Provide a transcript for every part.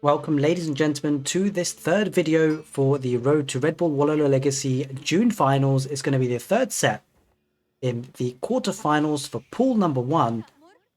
Welcome, ladies and gentlemen, to this third video for the Road to Redbull Wololo Legacy June finals. It's going to be the third set in the quarterfinals for pool number 1.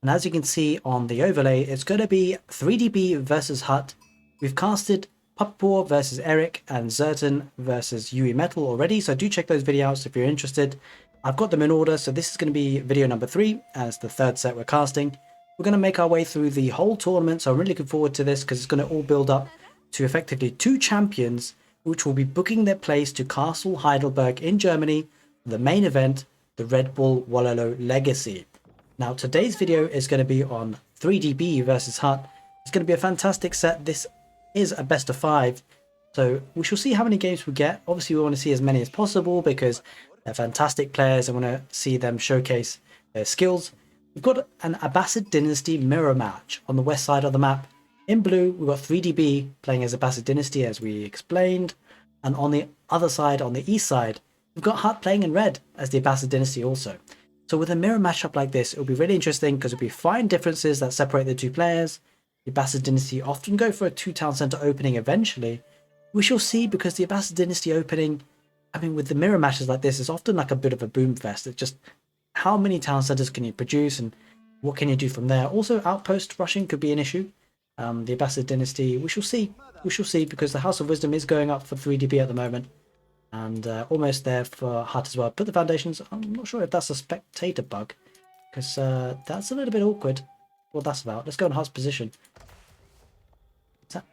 And as you can see on the overlay, it's going to be 3DB versus HuT. We've casted Puppoor versus Eric and Zerton versus Yui Metal already, so do check those videos if you're interested. I've got them in order, so this is going to be video number 3 as the third set we're casting. We're going to make our way through the whole tournament, so I'm really looking forward to this because it's going to all build up to effectively 2 champions which will be booking their place to Castle Heidelberg in Germany for the main event, the Redbull Wololo Legacy. Now today's video is going to be on 3DB versus HuT. It's going to be a fantastic set. This is a best of 5, so we shall see how many games we get. Obviously we want to see as many as possible because they're fantastic players. I want to see them showcase their skills. We've got an Abbasid Dynasty mirror match on the west side of the map. In blue, we've got 3DB playing as Abbasid Dynasty, as we explained. And on the other side, on the east side, we've got HuT playing in red as the Abbasid Dynasty also. So with a mirror matchup like this, it'll be really interesting because it'll be fine differences that separate the two players. The Abbasid Dynasty often go for a 2-town centre opening eventually. We shall see, because the Abbasid Dynasty opening, I mean, with the mirror matches like this, it's often like a bit of a boom fest. It's just, how many town centers can you produce and what can you do from there? Also, outpost rushing could be an issue. The Abbasid Dynasty, we shall see. We shall see, because the House of Wisdom is going up for 3DB at the moment. And almost there for HuT as well. Put the foundations. I'm not sure if that's a spectator bug, because that's a little bit awkward. What that's about. Let's go in HuT's position. Is that...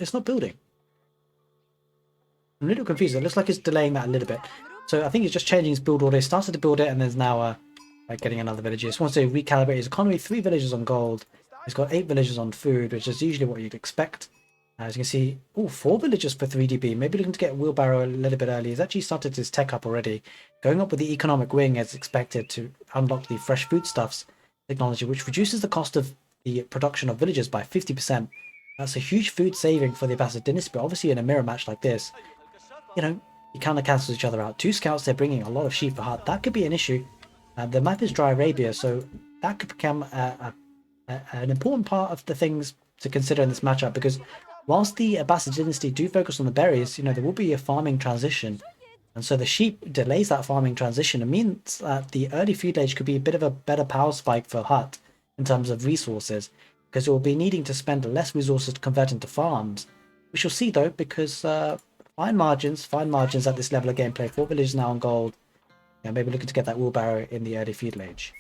It's not building. I'm a little confused. It looks like it's delaying that a little bit. So I think he's just changing his build order. He started to build it and there's now getting another village. He just wants to recalibrate his economy. 3 villagers on gold. He's got 8 villagers on food, which is usually what you'd expect. As you can see, 4 villagers for 3DB. Maybe looking to get Wheelbarrow a little bit early. He's actually started his tech up already. Going up with the economic wing as expected to unlock the fresh foodstuffs technology, which reduces the cost of the production of villagers by 50%. That's a huge food saving for the Abbasid Dynasty, but obviously in a mirror match like this, you know, you kind of cancel each other out. 2 scouts, they're bringing a lot of sheep for HuT. That could be an issue. The map is Dry Arabia, so that could become an important part of the things to consider in this matchup, because whilst the Abbasid Dynasty do focus on the berries, you know, there will be a farming transition. And so the sheep delays that farming transition. It means that the early feud age could be a bit of a better power spike for HuT in terms of resources, because it will be needing to spend less resources to convert into farms. We shall see though, because fine margins at this level of gameplay. 4 villages now on gold. Yeah, maybe looking to get that wheelbarrow in the early feudal age.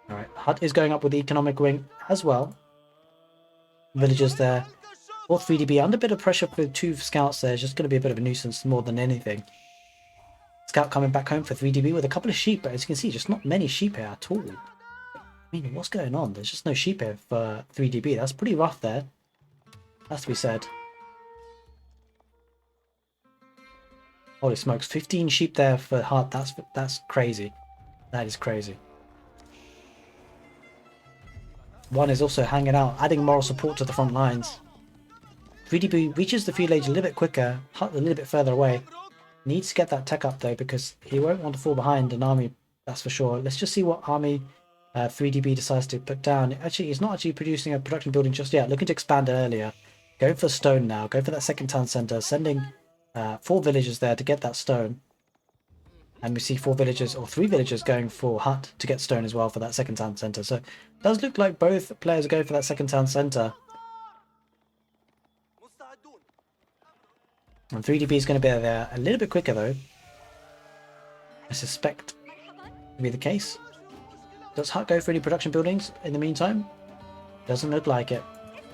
Alright, HuT is going up with the economic wing as well. Villagers there. 4 3DB under a bit of pressure with 2 scouts there. It's just going to be a bit of a nuisance more than anything. Scout coming back home for 3DB with a couple of sheep, but as you can see, just not many sheep here at all. I mean, what's going on? There's just no sheep here for 3DB. That's pretty rough there. Has to be said. Holy smokes, 15 sheep there for HuT. That's crazy. That is crazy. One is also hanging out, adding moral support to the front lines. 3DB reaches the field age a little bit quicker, HuT a little bit further away. Needs to get that tech up though, because he won't want to fall behind an army, that's for sure. Let's just see what army 3DB decides to put down. Actually, he's not actually producing a production building just yet. Looking to expand it earlier. Going for stone now. Go for that second town centre. Sending 4 villagers there to get that stone. And we see 4 villagers, or 3 villagers, going for HuT to get stone as well for that second town centre. So it does look like both players are going for that second town centre. And 3DB is going to be there a little bit quicker though. I suspect to be the case. Does HuT go for any production buildings in the meantime? Doesn't look like it.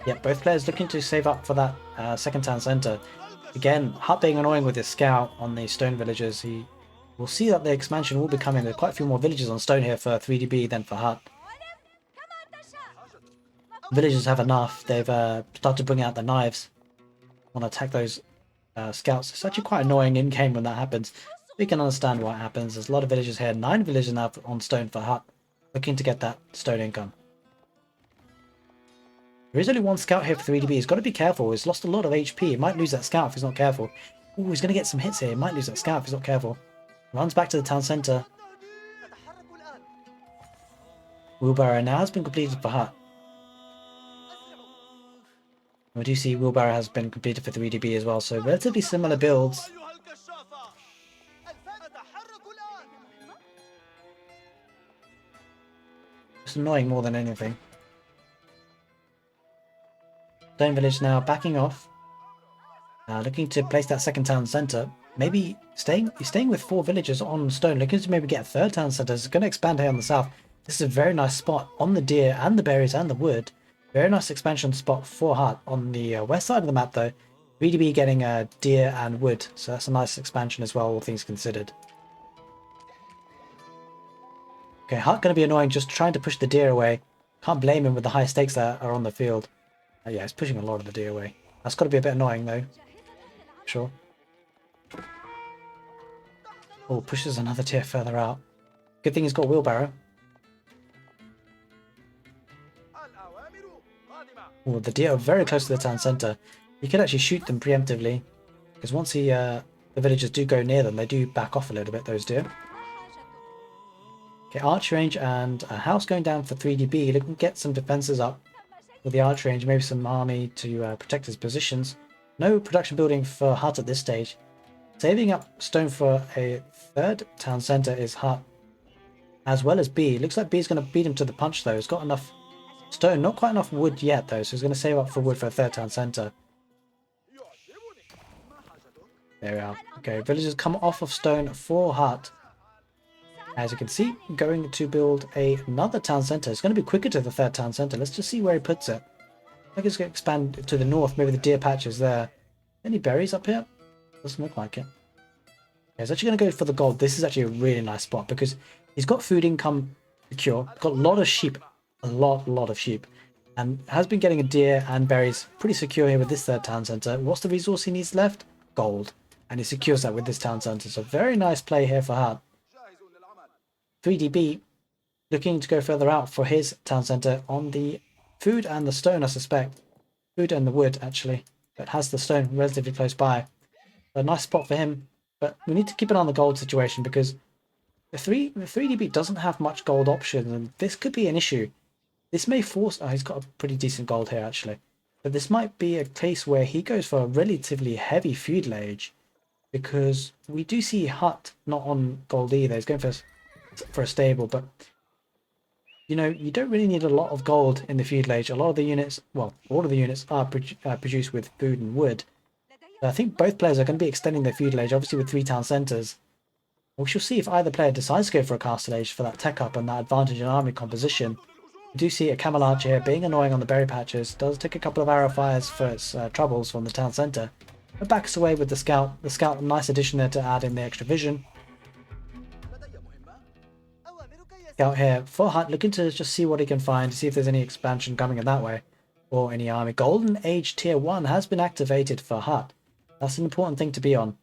Yep, both players looking to save up for that second town centre. Again, HuT being annoying with his scout on the stone villagers. He will see that the expansion will be coming. There are quite a few more villagers on stone here for 3DB than for HuT. Villagers have enough. They've started to bring out the knives. Want to attack those scouts. It's actually quite annoying in game when that happens. We can understand why it happens. There's a lot of villagers here. 9 villagers now on stone for HuT, looking to get that stone income. There is only 1 scout here for 3DB. He's got to be careful. He's lost a lot of HP. He might lose that scout if he's not careful. Oh, he's going to get some hits here. He might lose that scout if he's not careful. Runs back to the town centre. Wheelbarrow now has been completed for HuT. We do see Wheelbarrow has been completed for 3DB as well, so relatively similar builds. It's annoying more than anything. Stone Village now backing off. Looking to place that second town centre. Maybe staying with 4 villagers on stone. Looking to maybe get a third town centre. It's going to expand here on the south. This is a very nice spot on the deer and the berries and the wood. Very nice expansion spot for HuT. On the west side of the map though, 3DB getting deer and wood. So that's a nice expansion as well, all things considered. Okay, HuT going to be annoying just trying to push the deer away. Can't blame him with the high stakes that are on the field. Yeah, he's pushing a lot of the deer away. That's got to be a bit annoying though. Sure. Oh, pushes another tier further out. Good thing he's got Wheelbarrow. Oh, the deer are very close to the town centre. He could actually shoot them preemptively. Because once the villagers do go near them, they do back off a little bit, those deer. Okay, arch range and a house going down for 3DB. Looking to get some defences up with the arch range. Maybe some army to protect his positions. No production building for HuT at this stage. Saving up stone for a third town centre is HuT, as well as B. Looks like B is going to beat him to the punch though. He's got enough stone, not quite enough wood yet though, so he's going to save up for wood for a third town centre. There we are. Okay, villagers come off of stone for HuT. As you can see, going to build another town centre. It's going to be quicker to the third town centre. Let's just see where he puts it. I think it's going to expand to the north. Maybe the deer patch is there. Any berries up here? Doesn't look like it. Yeah, he's actually going to go for the gold. This is actually a really nice spot because he's got food income secure. Got a lot of sheep. A lot of sheep. And has been getting a deer and berries pretty secure here with this third town centre. What's the resource he needs left? Gold. And he secures that with this town centre. So very nice play here for HuT. 3DB looking to go further out for his town centre on the food and the stone, I suspect. Food and the wood, actually. But has the stone relatively close by. A nice spot for him. But we need to keep an eye on the gold situation because the 3DB doesn't have much gold option. And this could be an issue. This may force... Oh, he's got a pretty decent gold here, actually. But this might be a case where he goes for a relatively heavy feudal age. Because we do see HuT not on gold either. He's going for a stable, but you know, you don't really need a lot of gold in the feudal age. A lot of the units, well, all of the units are produced with food and wood. So I think both players are going to be extending their feudal age, obviously with 3 town centres. We shall see if either player decides to go for a castle age for that tech up and that advantage in army composition. We do see a camel archer here being annoying on the berry patches. Does take a couple of arrow fires for its troubles from the town centre. But backs away with the scout. The scout, a nice addition there to add in the extra vision. Out here for HuT, looking to just see what he can find, to see if there's any expansion coming in that way, or any army. Golden Age Tier 1 has been activated for HuT. That's an important thing to be on.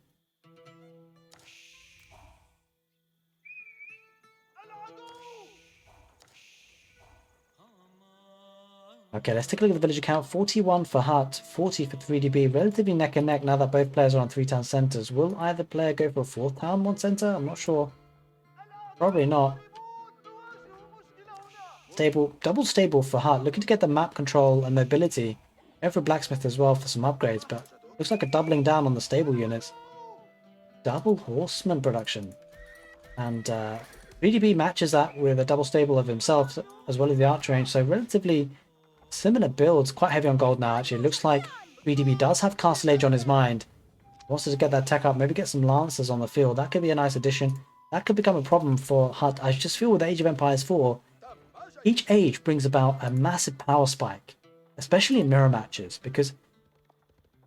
Okay, let's take a look at the villager count. 41 for HuT, 40 for 3DB. Relatively neck and neck now that both players are on 3 town centres. Will either player go for a 4th town, 1 centre? I'm not sure. Probably not. Stable, double stable for HuT. Looking to get the map control and mobility. Going for blacksmith as well for some upgrades, but looks like a doubling down on the stable units. Double horseman production. And 3DB matches that with a double stable of himself as well as the archer range. So relatively similar builds. Quite heavy on gold now actually. It looks like 3DB does have castle age on his mind. Wants to get that tech up. Maybe get some lancers on the field. That could be a nice addition. That could become a problem for HuT. I just feel with Age of Empires 4, each age brings about a massive power spike, especially in mirror matches, because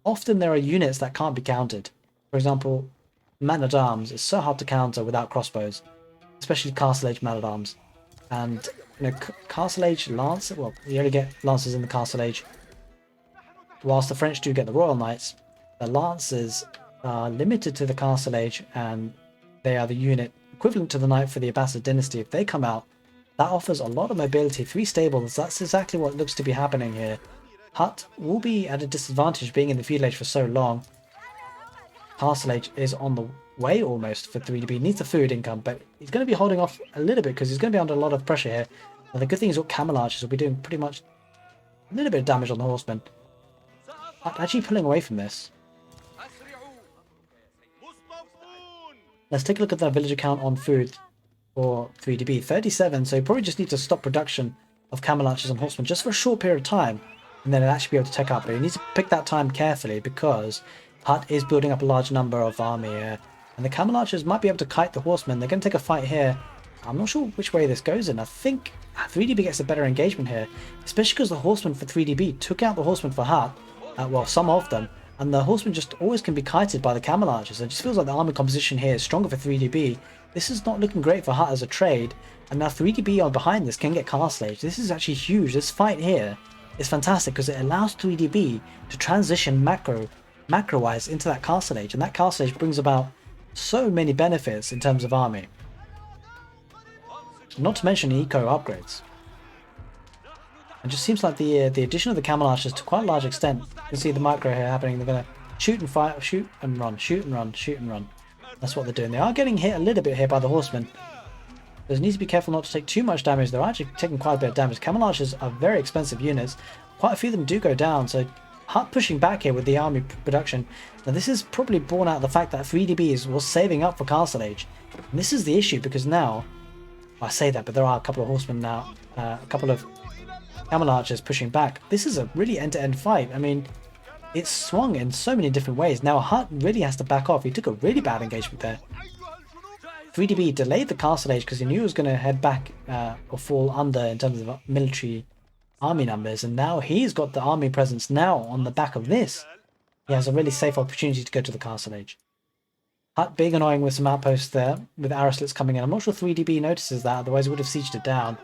often there are units that can't be countered. For example, man-at-arms is so hard to counter without crossbows, especially Castle Age man-at-arms. And you know, Castle Age lance, well, you only get lancers in the Castle Age. Whilst the French do get the Royal Knights, the lancers are limited to the Castle Age, and they are the unit equivalent to the Knight for the Abbasid dynasty. If they come out, that offers a lot of mobility. 3 stables, that's exactly what looks to be happening here. HuT will be at a disadvantage being in the feudal age for so long. Castle Age is on the way almost for 3DB. Needs the food income, but he's going to be holding off a little bit because he's going to be under a lot of pressure here. And the good thing is what camel archers will be doing pretty much a little bit of damage on the horsemen. Actually pulling away from this. Let's take a look at that villager count on food for 3DB. 37, so you probably just need to stop production of camel archers and horsemen just for a short period of time, and then it'll actually be able to take up. But you need to pick that time carefully because HuT is building up a large number of army here, and the camel archers might be able to kite the horsemen. They're going to take a fight here. I'm not sure which way this goes in. I think 3DB gets a better engagement here, especially because the horsemen for 3DB took out the horsemen for HuT, well, some of them, and the horsemen just always can be kited by the camel archers. It just feels like the army composition here is stronger for 3DB. This is not looking great for HuT as a trade, and now 3DB on behind this can get castle age. This is actually huge. This fight here is fantastic because it allows 3DB to transition macro-wise into that castle age, and that castle age brings about so many benefits in terms of army. Not to mention eco upgrades. It just seems like the addition of the camel archers to quite a large extent. You can see the micro here happening. They're going to shoot and fire, shoot and run, shoot and run, shoot and run. That's what they're doing. They are getting hit a little bit here by the horsemen. They need to be careful not to take too much damage. They're actually taking quite a bit of damage. Camel archers are very expensive units. Quite a few of them do go down. So HuT pushing back here with the army production. Now this is probably born out of the fact that 3DB was saving up for castle age. And this is the issue because now, I say that, but there are a couple of horsemen now, a couple of camel archers pushing back. This is a really end-to-end fight. I mean, it's swung in so many different ways. Now HuT really has to back off. He took a really bad engagement there. 3DB delayed the castle age because he knew he was going to head back or fall under in terms of military army numbers, and now he's got the army presence now on the back of this. He has a really safe opportunity to go to the castle age. HuT being annoying with some outposts there, with arrow slits coming in. I'm not sure 3DB notices that, otherwise he would have sieged it down.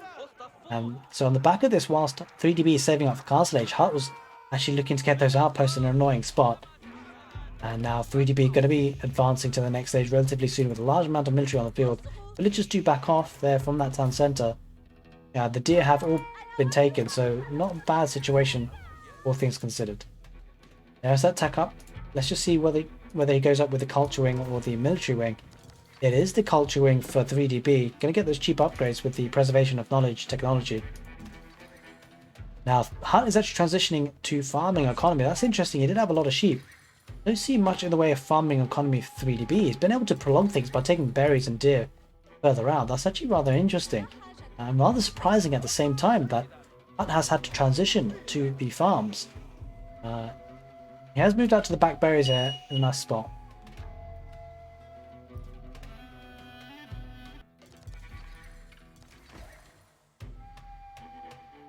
So on the back of this, whilst 3DB is saving up for castle age, HuT was actually looking to get those outposts in an annoying spot. And now 3DB going to be advancing to the next stage relatively soon with a large amount of military on the field. Villagers do back off there from that town centre. The deer have all been taken, so not a bad situation, all things considered. There's that tack up. Let's just see whether he goes up with the culture wing or the military wing. It is the culture wing for 3DB. Going to get those cheap upgrades with the preservation of knowledge technology. Now, HuT is actually transitioning to farming economy. That's interesting. He did have a lot of sheep. Don't see much in the way of farming economy for 3DB. He's been able to prolong things by taking berries and deer further out. That's actually rather interesting. And rather surprising at the same time that HuT has had to transition to the farms. He has moved out to the back berries here in a nice spot.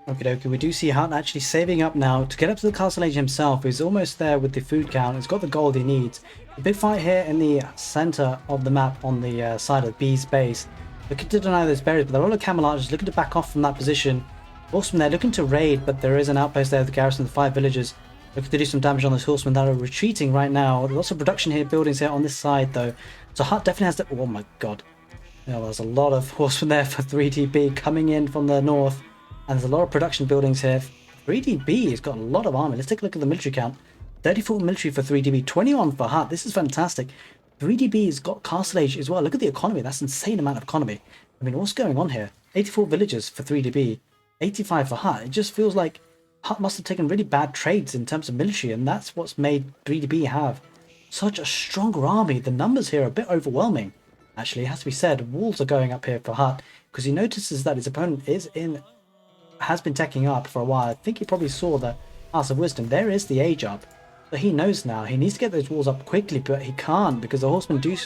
Okay, we do see HuT actually saving up now to get up to the castle age himself. He's almost there with the food count. He's got the gold he needs. A big fight here in the center of the map on the side of B's base. Looking to deny those berries, but there are a lot of camel archers looking to back off from that position. Horsemen, they're looking to raid, but there is an outpost there with the garrison of 5 villagers. Looking to do some damage on those horsemen that are retreating right now. Lots of production here, buildings here on this side though. So HuT definitely has to... Oh my god. There's a lot of horsemen there for 3DB coming in from the north. And there's a lot of production buildings here. 3DB has got a lot of army. Let's take a look at the military count. 34 military for 3DB, 21 for HuT. This is fantastic. 3DB has got castle age as well. Look at the economy. That's an insane amount of economy. I mean, what's going on here? 84 villagers for 3DB, 85 for HuT. It just feels like HuT must have taken really bad trades in terms of military, and that's what's made 3DB have such a stronger army. The numbers here are a bit overwhelming. Actually, it has to be said. Walls are going up here for HuT because he notices that his opponent has been teching up for a while. I think he probably saw the House of Wisdom. There is the age up. So he knows now. He needs to get those walls up quickly, but he can't because the horsemen do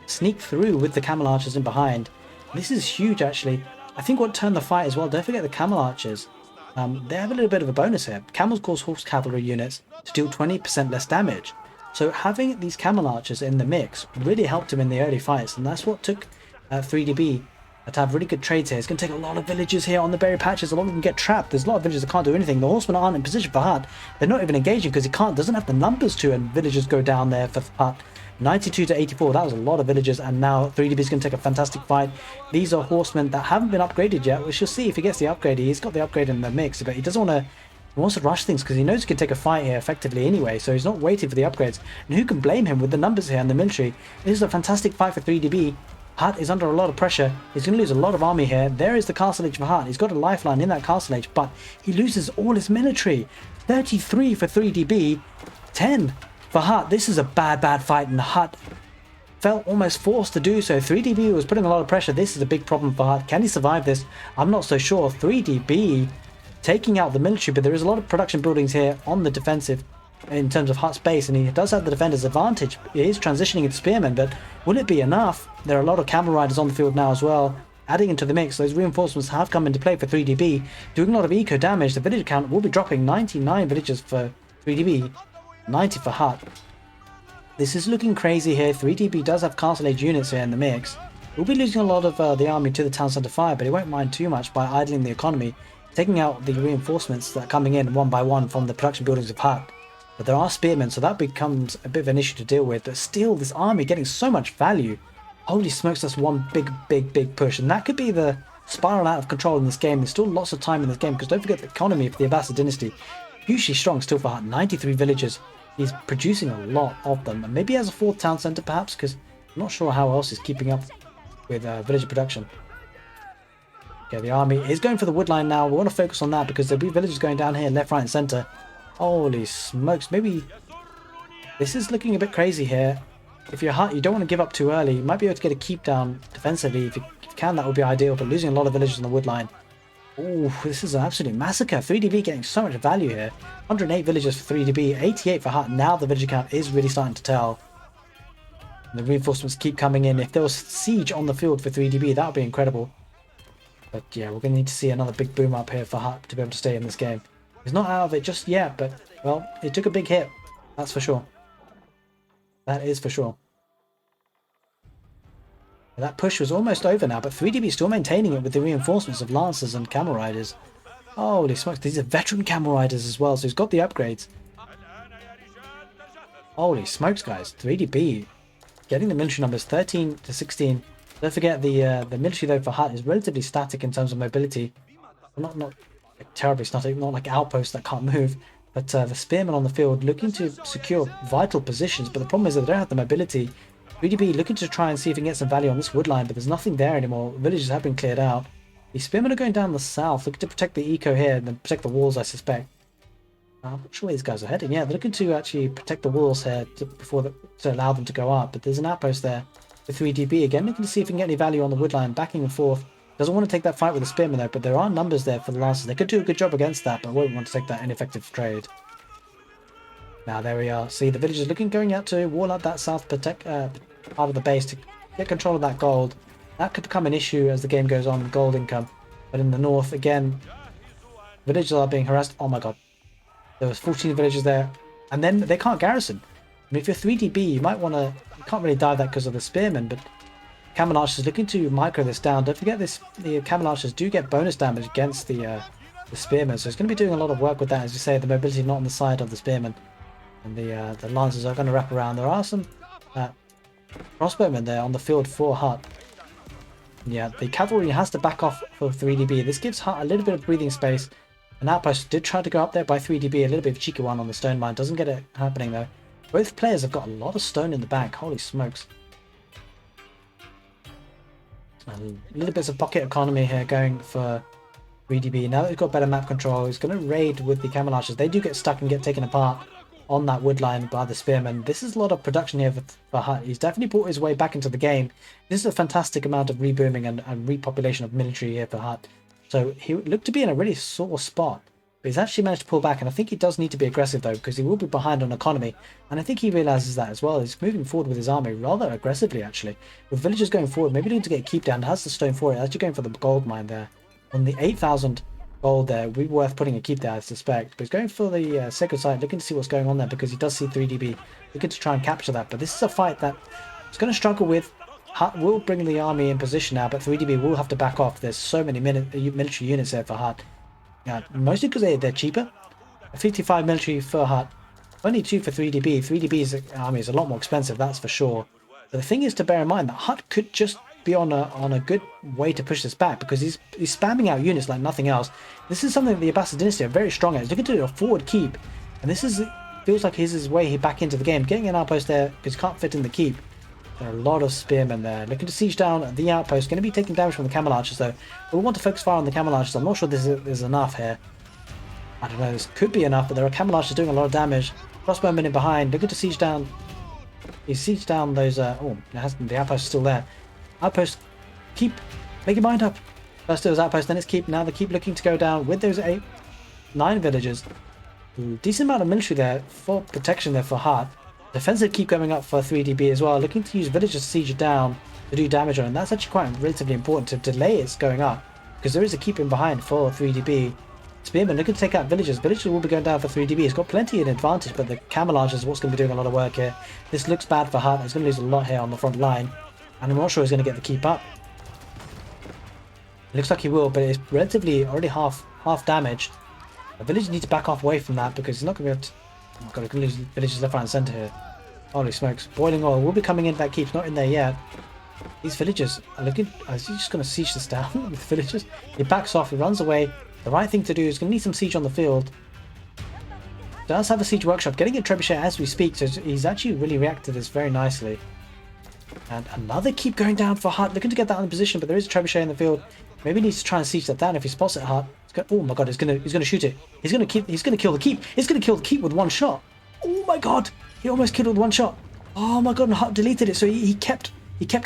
sneak through with the camel archers in behind. This is huge, actually. I think what turned the fight as well, don't forget the camel archers. They have a little bit of a bonus here. Camels cause horse cavalry units to deal 20% less damage. So having these camel archers in the mix really helped him in the early fights, and that's what took 3DB to have really good trades here. It's going to take a lot of villagers here on the berry patches. A lot of them get trapped. There's a lot of villagers that can't do anything. The horsemen aren't in position for HuT. They're not even engaging because he doesn't have the numbers to, and villagers go down there for HuT. 92 to 84, that was a lot of villagers, and now 3DB is going to take a fantastic fight. These are horsemen that haven't been upgraded yet. We shall see if he gets the upgrade. He's got the upgrade in the mix, but he doesn't want to... He wants to rush things because he knows he can take a fight here effectively anyway, so he's not waiting for the upgrades. And who can blame him with the numbers here and the military? This is a fantastic fight for 3DB. HuT is under a lot of pressure. He's going to lose a lot of army here. There is the castle age for HuT. He's got a lifeline in that castle age, but he loses all his military. 33 for 3DB, 10 for HuT. This is a bad fight, and HuT felt almost forced to do so. 3DB was putting a lot of pressure. This is a big problem for HuT. Can he survive this? I'm not so sure. 3DB taking out the military, but there is a lot of production buildings here on the defensive in terms of HuT's base, and he does have the defender's advantage. He is transitioning into spearmen, but will it be enough? There are a lot of camel riders on the field now as well, adding into the mix. Those reinforcements have come into play for 3DB, doing a lot of eco damage. The village count will be dropping. 99 villages for 3DB, 90 for HuT. This is looking crazy here. 3DB does have castle age units here in the mix. We'll be losing a lot of the army to the town centre fire, but he won't mind too much by idling the economy, taking out the reinforcements that are coming in one by one from the production buildings of HuT. But there are spearmen, so that becomes a bit of an issue to deal with. But still, this army getting so much value. Holy smokes, that's one big push. And that could be the spiral out of control in this game. There's still lots of time in this game, because don't forget the economy of the Abbasid dynasty. Hugely strong still for HuT. 93 villages. He's producing a lot of them. And maybe he has a fourth town centre perhaps, because I'm not sure how else he's keeping up with villager production. Okay, the army is going for the wood line now. We want to focus on that, because there'll be villagers going down here, left, right and centre. Holy smokes, maybe this is looking a bit crazy here. If you're HuT, you don't want to give up too early. You might be able to get a keep down defensively. If you can, that would be ideal, but losing a lot of villagers on the wood line. Oh, this is an absolute massacre. 3DB getting so much value here. 108 villagers for 3DB, 88 for HuT. Now the villager count is really starting to tell. And the reinforcements keep coming in. If there was siege on the field for 3DB, that would be incredible. But yeah, we're going to need to see another big boom up here for HuT to be able to stay in this game. He's not out of it just yet, but, well, it took a big hit. That's for sure. That is for sure. That push was almost over now, but 3DB is still maintaining it with the reinforcements of Lancers and Camel Riders. Holy smokes, these are veteran Camel Riders as well, so he's got the upgrades. Holy smokes, guys. 3DB getting the military numbers 13 to 16. Don't forget the military, though, for HuT is relatively static in terms of mobility. Well, not terribly static, not like outposts that can't move, but the spearmen on the field looking to secure vital positions. But the problem is that they don't have the mobility. 3DB looking to try and see if he can get some value on this wood line, but there's nothing there anymore. Villages have been cleared out. The spearmen are going down the south, looking to protect the eco here and then protect the walls, I suspect. I'm not sure where these guys are heading. Yeah, they're looking to actually protect the walls here to allow them to go up, but there's an outpost there with 3DB again, looking to see if he can get any value on the wood line, backing and forth. Doesn't want to take that fight with the spearmen though, but there are numbers there for the Lancers. They could do a good job against that, but won't want to take that ineffective trade. Now there we are. See, the villagers going out to wall up that south part of the base to get control of that gold. That could become an issue as the game goes on, gold income. But in the north, again, villagers are being harassed. Oh my god. There was 14 villagers there. And then they can't garrison. I mean, if you're 3DB, you might want to... You can't really dive that because of the spearmen, but Camel Archers looking to micro this down. Don't forget this, the Camel Archers do get bonus damage against the spearmen, so it's going to be doing a lot of work with that. As you say, the mobility not on the side of the spearmen, and the Lancers are going to wrap around. There are some crossbowmen there on the field for HuT. Yeah, the cavalry has to back off for 3DB. This gives HuT a little bit of breathing space. An outpost did try to go up there by 3DB, a little bit of cheeky one on the stone mine. Doesn't get it happening though. Both players have got a lot of stone in the bank. Holy smokes. Little bits of pocket economy here going for 3DB. Now that he's got better map control, he's going to raid with the Camel Archers. They do get stuck and get taken apart on that wood line by the spearmen. This is a lot of production here for HuT. He's definitely brought his way back into the game. This is a fantastic amount of rebooming and repopulation of military here for HuT. So he looked to be in a really sore spot. But he's actually managed to pull back, and I think he does need to be aggressive though, because he will be behind on economy, and I think he realizes that as well. He's moving forward with his army rather aggressively actually. With villagers going forward, maybe looking to get a keep down, has the stone for it, actually going for the gold mine there. On the 8,000 gold there, would be worth putting a keep there, I suspect. But he's going for the sacred site, looking to see what's going on there, because he does see 3DB, looking to try and capture that. But this is a fight that he's going to struggle with. HuT will bring the army in position now, but 3DB will have to back off. There's so many military units there for HuT. Mostly because they're cheaper. 55 military for HuT, only 2 for 3DB. 3DB's army is a lot more expensive, that's for sure. But the thing is to bear in mind that HuT could just be on a good way to push this back, because he's spamming out units like nothing else. This is something that the Abbasid dynasty are very strong at. He's looking to do a forward keep, and this feels like his way back into the game. Getting an outpost there because he can't fit in the keep. There are a lot of spearmen there. Looking to siege down the outpost. Going to be taking damage from the camel archers though. But we want to focus fire on the camel archers. I'm not sure this is enough here. I don't know, this could be enough, but there are camel archers doing a lot of damage. Crossbowmen in behind. Looking to siege down. He siege down those. Oh, the outpost is still there. Outpost, keep. Make your mind up. First it was outpost, then it's keep. Now they keep looking to go down with those 9 villagers. Decent amount of military there for protection there for HuT. Defensive keep going up for 3DB as well. Looking to use villagers to siege it down to do damage on it. And that's actually quite relatively important to delay its going up. Because there is a keep in behind for 3DB. Spearman looking to take out villagers. Villagers will be going down for 3DB. It's got plenty of advantage, but the camel archers is what's going to be doing a lot of work here. This looks bad for HuT. It's going to lose a lot here on the front line. And I'm not sure he's going to get the keep up. It looks like he will, but it's relatively already half damaged. The villagers need to back off away from that because he's not going to be able to... Oh my god, he's going to lose villagers left, right and centre here. Holy smokes. Boiling oil will be coming into that keep. It's not in there yet. These villagers are looking... Is he just going to siege this down with villagers? He backs off. He runs away. The right thing to do is going to need some siege on the field. Does have a siege workshop. Getting a trebuchet as we speak. So he's actually really reacted to this very nicely. And another keep going down for HuT. Looking to get that in position, but there is a trebuchet in the field. Maybe he needs to try and siege that down if he spots it HuT. Oh my god, he's gonna shoot it. He's gonna kill the keep. He's gonna kill the keep with one shot. Oh my god, he almost killed it with one shot. Oh my god, and HuT deleted it, so he kept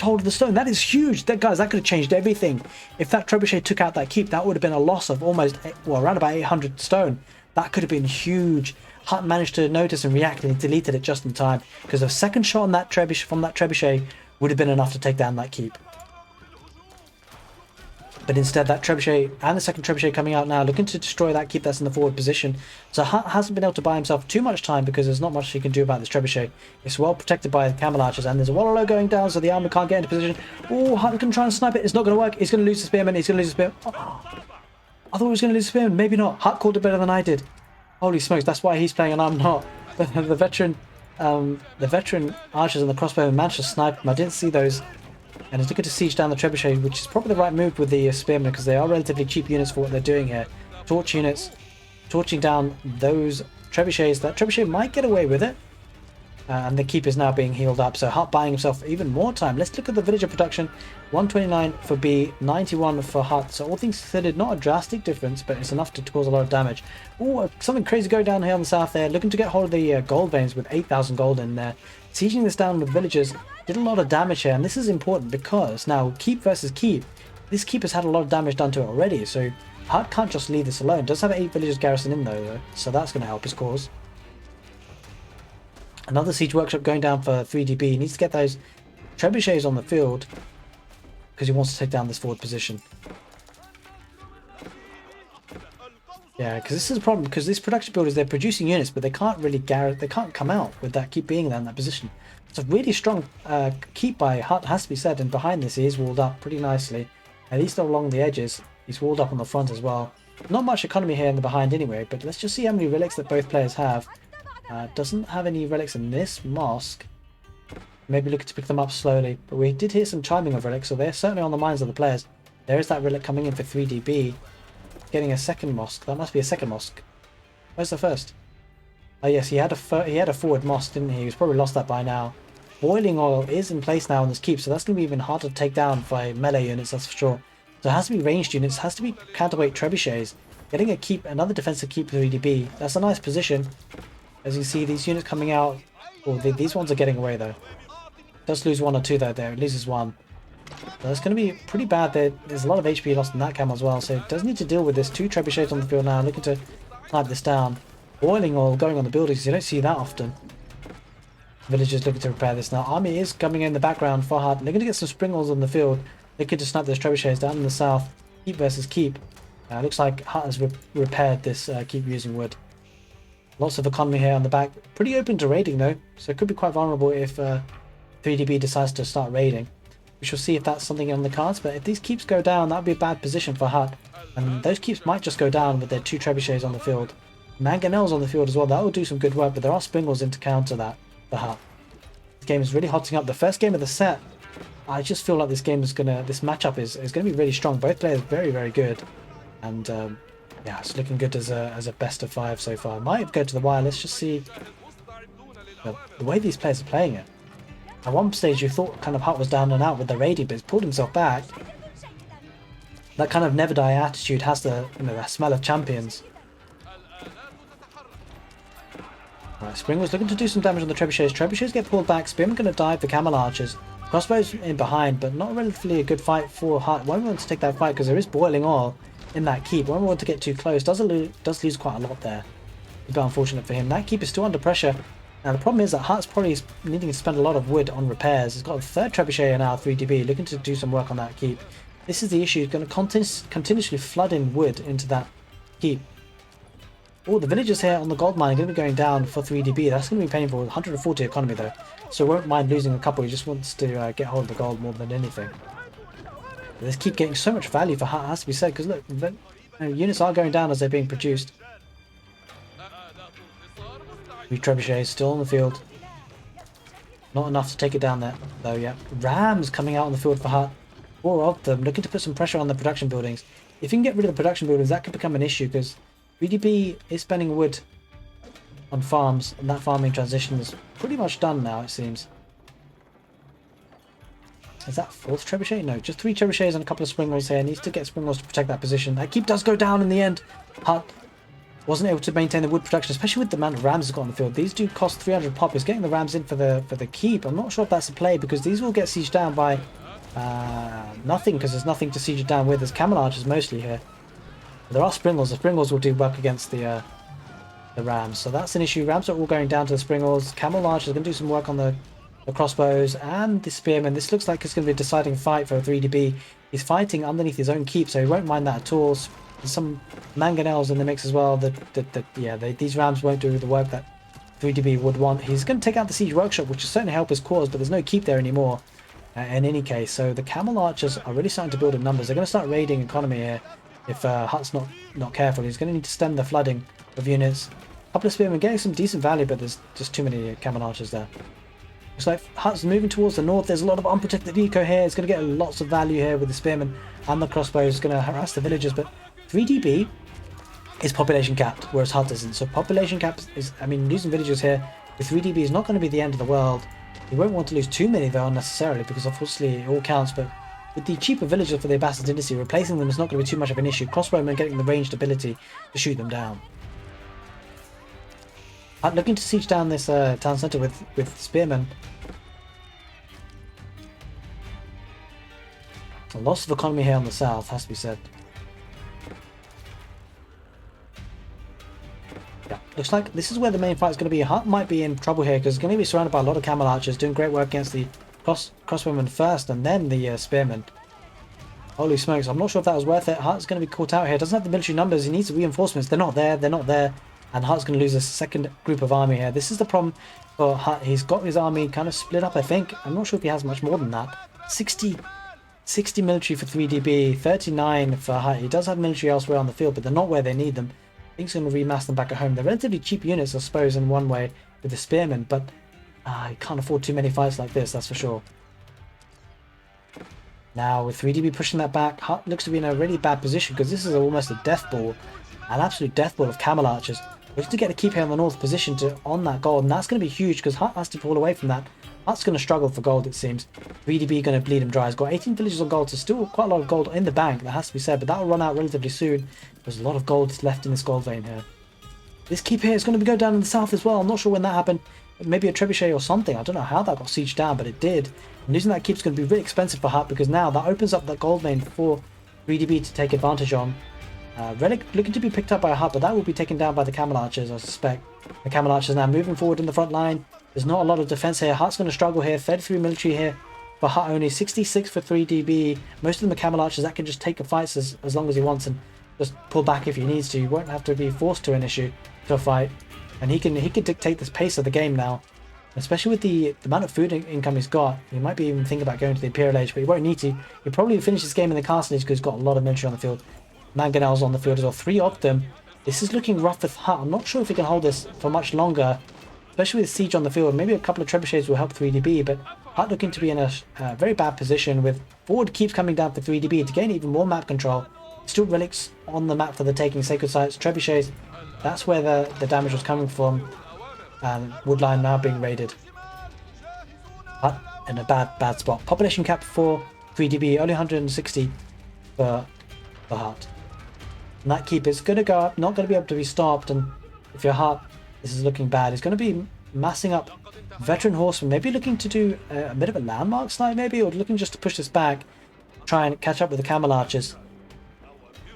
hold of the stone. That is huge. That could have changed everything. If that trebuchet took out that keep, that would have been a loss of almost, well, around about 800 stone. That could have been huge. HuT managed to notice and react, and he deleted it just in time because a second shot on that trebuchet would have been enough to take down that keep. But instead, that trebuchet and the second trebuchet coming out now, looking to destroy that keep that's in the forward position. So HuT hasn't been able to buy himself too much time because there's not much he can do about this trebuchet. It's well protected by the camel archers, and there's a Wololo going down, so the army can't get into position. Oh, HuT can try and snipe it. It's not going to work. He's going to lose the spearman. He's going to lose the spearman. Oh, I thought he was going to lose the spearman. Maybe not. HuT called it better than I did. Holy smokes, that's why he's playing and I'm not. The veteran archers and the crossbowmen managed to snipe him. I didn't see those. And he's looking to siege down the trebuchet, which is probably the right move with the spearmen because they are relatively cheap units for what they're doing here. Torch units, torching down those trebuchets. That trebuchet might get away with it. And the keep is now being healed up. So HuT buying himself even more time. Let's look at the villager production. 129 for B, 91 for HuT. So all things considered, not a drastic difference, but it's enough to cause a lot of damage. Oh, something crazy going down here on the south there. Looking to get hold of the gold veins with 8,000 gold in there. Sieging this down with villagers. Did a lot of damage here, and this is important because now keep versus keep. This keep has had a lot of damage done to it already, so HuT can't just leave this alone. Does have 8 villagers garrison in though, so that's going to help his cause. Another siege workshop going down for 3DB. He needs to get those trebuchets on the field because he wants to take down this forward position. Yeah, because this is a problem because these production builders, they're producing units, but they can't really they can't come out with that keep being there in that position. It's a really strong keep by HuT, has to be said, and behind this he is walled up pretty nicely. At least along the edges, he's walled up on the front as well. Not much economy here in the behind anyway, but let's just see how many relics that both players have. Doesn't have any relics in this mosque. Maybe looking to pick them up slowly, but we did hear some chiming of relics, so they're certainly on the minds of the players. There is that relic coming in for 3DB. Getting a second mosque. That must be a second mosque. Where's the first? Oh yes, he had a forward mosque, didn't he? He's probably lost that by now. Boiling oil is in place now on this keep, so that's going to be even harder to take down by melee units, that's for sure. So it has to be ranged units, it has to be counterweight trebuchets. Getting a keep, another defensive keep for 3DB. That's a nice position. As you see, these units coming out. Oh, these ones are getting away though. Does lose 1 or 2 though there. It loses 1. So it's going to be pretty bad there. There's a lot of HP lost in that camel as well, so it does need to deal with this. 2 trebuchets on the field now, looking to snipe this down. Boiling oil going on the buildings, you don't see that often. Villagers looking to repair this now. Army is coming in the background for HuT. They're going to get some spring oils on the field. They could just snipe those trebuchets down in the south. Keep versus keep. Looks like HuT has repaired this keep using wood. Lots of economy here on the back. Pretty open to raiding though, so it could be quite vulnerable if 3DB decides to start raiding. We shall see if that's something on the cards, but if these keeps go down, that would be a bad position for HuT. And those keeps might just go down with their 2 trebuchets on the field. Mangonels on the field as well, that will do some good work, but there are springles in to counter that for HuT. This game is really hotting up. The first game of the set, I just feel like this matchup is gonna be really strong. Both players very, very good. And yeah, it's looking good as a best of 5 so far. Might go to the wire. Let's just see the way these players are playing it. At one stage you thought kind of HuT was down and out with the raiding, but he's pulled himself back. That kind of never die attitude has the, you know, the smell of champions. Right, Spring was looking to do some damage on the trebuchets. Trebuchets get pulled back. Spearman going to dive the camel archers. Crossbows in behind, but not relatively a good fight for HuT. Won't want to take that fight because there is boiling oil in that keep. Won't want to get too close. Does lose quite a lot there. A bit unfortunate for him. That keep is still under pressure. Now the problem is that HuT's probably needing to spend a lot of wood on repairs. He's got a third trebuchet and now 3DB, looking to do some work on that keep. This is the issue. He's going to continuously flood in wood into that keep. Oh, the villagers here on the gold mine are going to be going down for 3DB. That's going to be painful. 140 economy though, so won't mind losing a couple. He just wants to get hold of the gold more than anything. But this keep getting so much value for HuT, has to be said, because look, units are going down as they're being produced. 3 trebuchets still on the field. Not enough to take it down there though yet. Rams coming out on the field for HuT. 4 of them looking to put some pressure on the production buildings. If you can get rid of the production buildings, that could become an issue because 3DB is spending wood on farms, and that farming transition is pretty much done now, it seems. Is that 4th trebuchet? No, just 3 trebuchets and a couple of springles here. Needs to get springles to protect that position. That keep does go down in the end. HuT wasn't able to maintain the wood production, especially with the amount of rams he's got on the field. These do cost 300 pop. He's getting the rams in for the keep. I'm not sure if that's a play because these will get sieged down by nothing, because there's nothing to siege it down with. There's camel archers mostly here. There are springles. The springles will do work against the rams, so that's an issue. Rams are all going down to the springles. Camel archers are going to do some work on the crossbows and the spearmen. This looks like it's going to be a deciding fight for 3DB. He's fighting underneath his own keep, so he won't mind that at all. There's some mangonels in the mix as well. These rams won't do the work that 3DB would want. He's going to take out the siege workshop, which will certainly help his cause, but there's no keep there anymore in any case. So the camel archers are really starting to build in numbers. They're going to start raiding economy here. If HuT's not careful, he's going to need to stem the flooding of units. A couple of spearmen getting some decent value, but there's just too many camel archers there. Looks like HuT's moving towards the north. There's a lot of unprotected eco here. It's going to get lots of value here with the spearmen and the crossbows. It's going to harass the villagers, but 3DB is population capped, whereas HuT isn't. So population cap is, I mean, losing villagers here with 3DB is not going to be the end of the world. He won't want to lose too many though unnecessarily, because obviously it all counts, but with the cheaper villagers for the Ambassador Dynasty, replacing them is not going to be too much of an issue. Crossbowmen getting the ranged ability to shoot them down. I'm looking to siege down this town centre with spearmen. A loss of economy here on the south, has to be said. Yeah, looks like this is where the main fight is going to be. HuT might be in trouble here because it's going to be surrounded by a lot of camel archers doing great work against the crossbowmen first and then the spearmen. Holy smokes, I'm not sure if that was worth it. HuT's going to be caught out here. Doesn't have the military numbers. He needs reinforcements. They're not there. And HuT's going to lose a second group of army here. This is the problem for HuT. He's got his army kind of split up, I think. I'm not sure if he has much more than that. 60 military for 3DB, 39 for HuT. He does have military elsewhere on the field, but they're not where they need them. I think he's going to remass them back at home. They're relatively cheap units, I suppose, in one way with the spearmen, but he can't afford too many fights like this, that's for sure. Now, with 3DB pushing that back, HuT looks to be in a really bad position because this is almost a death ball. An absolute death ball of camel archers. Looking to get a keep here on the north position on that gold, and that's going to be huge because HuT has to pull away from that. HuT's going to struggle for gold, it seems. 3DB going to bleed him dry. He's got 18 villages on gold, so still quite a lot of gold in the bank, that has to be said, but that will run out relatively soon. There's a lot of gold left in this gold vein here. This keep here is going to go down in the south as well. I'm not sure when that happened. Maybe a trebuchet or something. I don't know how that got sieged down, but it did. And losing that keep is going to be really expensive for HuT because now that opens up that gold vein for 3DB to take advantage on. Relic looking to be picked up by HuT, but that will be taken down by the camel archers, I suspect. The camel archers now moving forward in the front line. There's not a lot of defense here. HuT's going to struggle here. 33 military here for HuT only. 66 for 3DB. Most of them are camel archers that can just take the fights as long as he wants and just pull back if he needs to. He won't have to be forced to a fight. And he can dictate the pace of the game now. Especially with the amount of food income he's got. He might be even thinking about going to the Imperial Age, but he won't need to. He'll probably finish this game in the Castle Age because he's got a lot of military on the field. Mangonels on the field as well. 3 of them. This is looking rough with HuT. I'm not sure if he can hold this for much longer. Especially with siege on the field. Maybe a couple of trebuchets will help 3DB, but HuT looking to be in a very bad position with forward keeps coming down for 3DB to gain even more map control. Still relics on the map for the taking, sacred sites, trebuchets. That's where the damage was coming from. And Woodline now being raided. HuT in a bad spot. Population cap for 3DB, only 160 for HuT. And that keep is going to go up, not going to be able to be stopped. And if you're HuT, this is looking bad. He's going to be massing up veteran horsemen, maybe looking to do a bit of a landmark snipe, maybe, or looking just to push this back, try and catch up with the camel archers.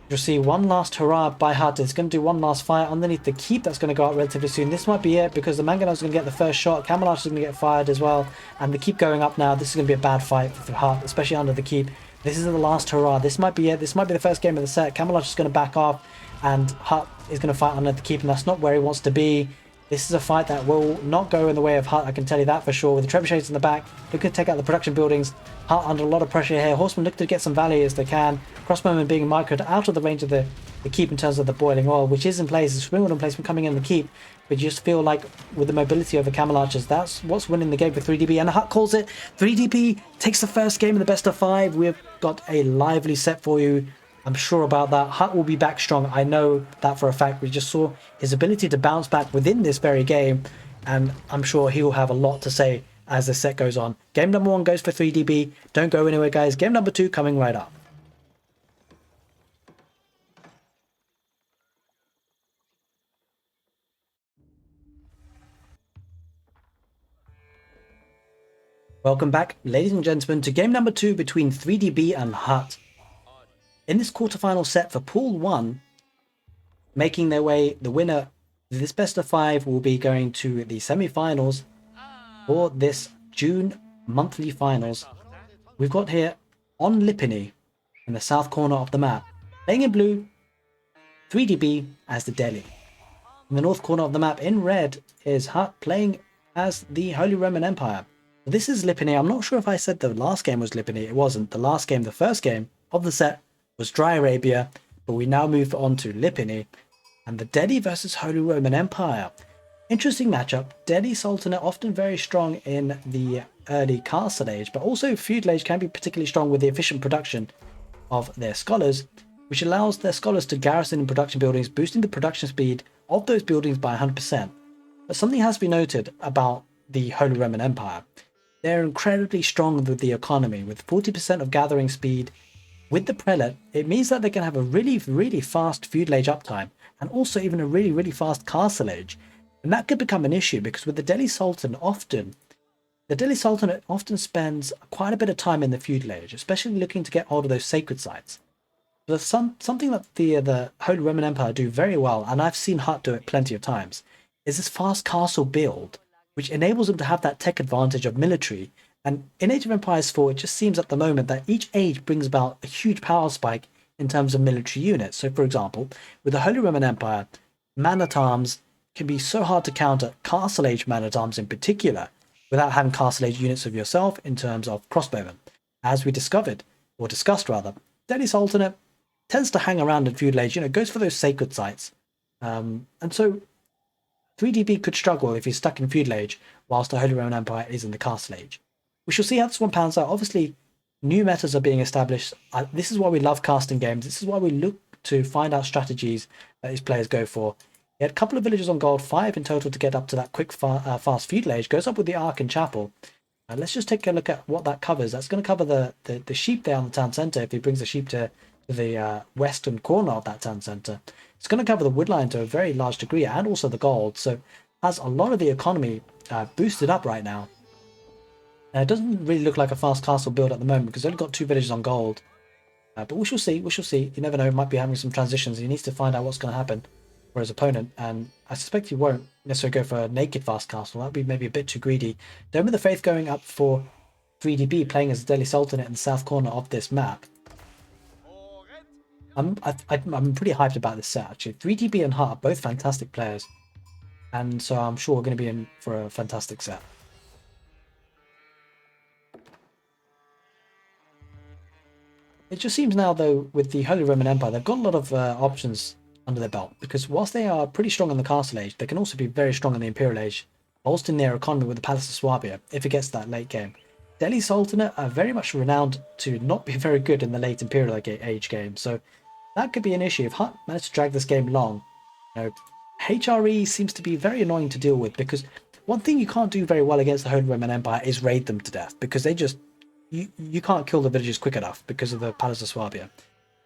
You'll see one last hurrah by HuT. It's going to do one last fire underneath the keep. That's going to go out relatively soon. This might be it because the Mangonels is going to get the first shot. Camel Archer is going to get fired as well. And the keep going up now. This is going to be a bad fight for HuT, especially under the keep. This is the last hurrah. This might be it. This might be the first game of the set. Camel Archer is going to back off. And HuT is going to fight under the keep. And that's not where he wants to be. This is a fight that will not go in the way of HuT, I can tell you that for sure. With the trebuchets in the back, looking to take out the production buildings. HuT under a lot of pressure here. Horsemen look to get some value as they can. Crossbowmen being microed out of the range of the keep in terms of the boiling oil, which is in place. The Springwood placement coming in the keep. But you just feel like with the mobility over camel archers, that's what's winning the game for 3DB. And HuT calls it. 3DB takes the first game in the best of 5. We've got a lively set for you. I'm sure about that. HuT will be back strong. I know that for a fact. We just saw his ability to bounce back within this very game. And I'm sure he will have a lot to say as the set goes on. Game number 1 goes for 3DB. Don't go anywhere, guys. Game number 2 coming right up. Welcome back, ladies and gentlemen, to game number 2 between 3DB and HuT. In this quarterfinal set for Pool 1, making their way, the winner of this best of 5 will be going to the semi-finals for this June monthly finals. We've got here on Lipiny in the south corner of the map, playing in blue, 3DB as the Delhi. In the north corner of the map in red is HuT playing as the Holy Roman Empire. This is Lipiny. I'm not sure if I said the last game was Lipiny. It wasn't. The last game, the first game of the set was Dry Arabia, but we now move on to Lipiny and the Delhi versus Holy Roman Empire. Interesting matchup. Delhi Sultanate often very strong in the early castle age, but also feudal age can be particularly strong with the efficient production of their scholars, which allows their scholars to garrison in production buildings, boosting the production speed of those buildings by 100%. But something has to be noted about the Holy Roman Empire. They're incredibly strong with the economy, with 40% of gathering speed. With the prelate, it means that they can have a really fast feudal age uptime, and also even a really fast castle age. And that could become an issue because with the Delhi Sultanate often spends quite a bit of time in the feudal age, especially looking to get hold of those sacred sites. But something that the Holy Roman Empire do very well, and I've seen HuT do it plenty of times, is this fast castle build, which enables them to have that tech advantage of military. And in Age of Empires 4, it just seems at the moment that each age brings about a huge power spike in terms of military units. So, for example, with the Holy Roman Empire, man-at-arms can be so hard to counter, Castle Age man-at-arms in particular, without having Castle Age units of yourself in terms of crossbowmen. As we discovered, or discussed rather, Delhi Sultanate tends to hang around in feudal age, goes for those sacred sites. And so 3DB could struggle if he's stuck in feudal age, whilst the Holy Roman Empire is in the castle age. We shall see how this one pans out. Obviously, new metas are being established. This is why we love casting games. This is why we look to find out strategies that these players go for. He had a couple of villagers on gold, 5 in total to get up to that quick, fast feudal age. Goes up with the Ark and Chapel. Let's just take a look at what that covers. That's going to cover the sheep there on the town centre, if he brings the sheep to the western corner of that town centre. It's going to cover the woodline to a very large degree, and also the gold. So has a lot of the economy boosted up right now. It doesn't really look like a fast castle build at the moment because it's only got 2 villages on gold. But we shall see. We shall see. You never know. He might be having some transitions. He needs to find out what's going to happen for his opponent. And I suspect he won't necessarily go for a naked fast castle. That would be maybe a bit too greedy. Dome of the Faith going up for 3DB, playing as the Delhi Sultanate in the south corner of this map. I'm pretty hyped about this set, actually. 3DB and HuT are both fantastic players. And so I'm sure we're going to be in for a fantastic set. It just seems now, though, with the Holy Roman Empire, they've got a lot of options under their belt. Because whilst they are pretty strong in the Castle Age, they can also be very strong in the Imperial Age, bolstering their economy with the Palace of Swabia if it gets to that late game. Delhi Sultanate are very much renowned to not be very good in the late Imperial Age game. So that could be an issue if HuT managed to drag this game long. HRE seems to be very annoying to deal with because one thing you can't do very well against the Holy Roman Empire is raid them to death, because they just you can't kill the villagers quick enough because of the Palace of Swabia.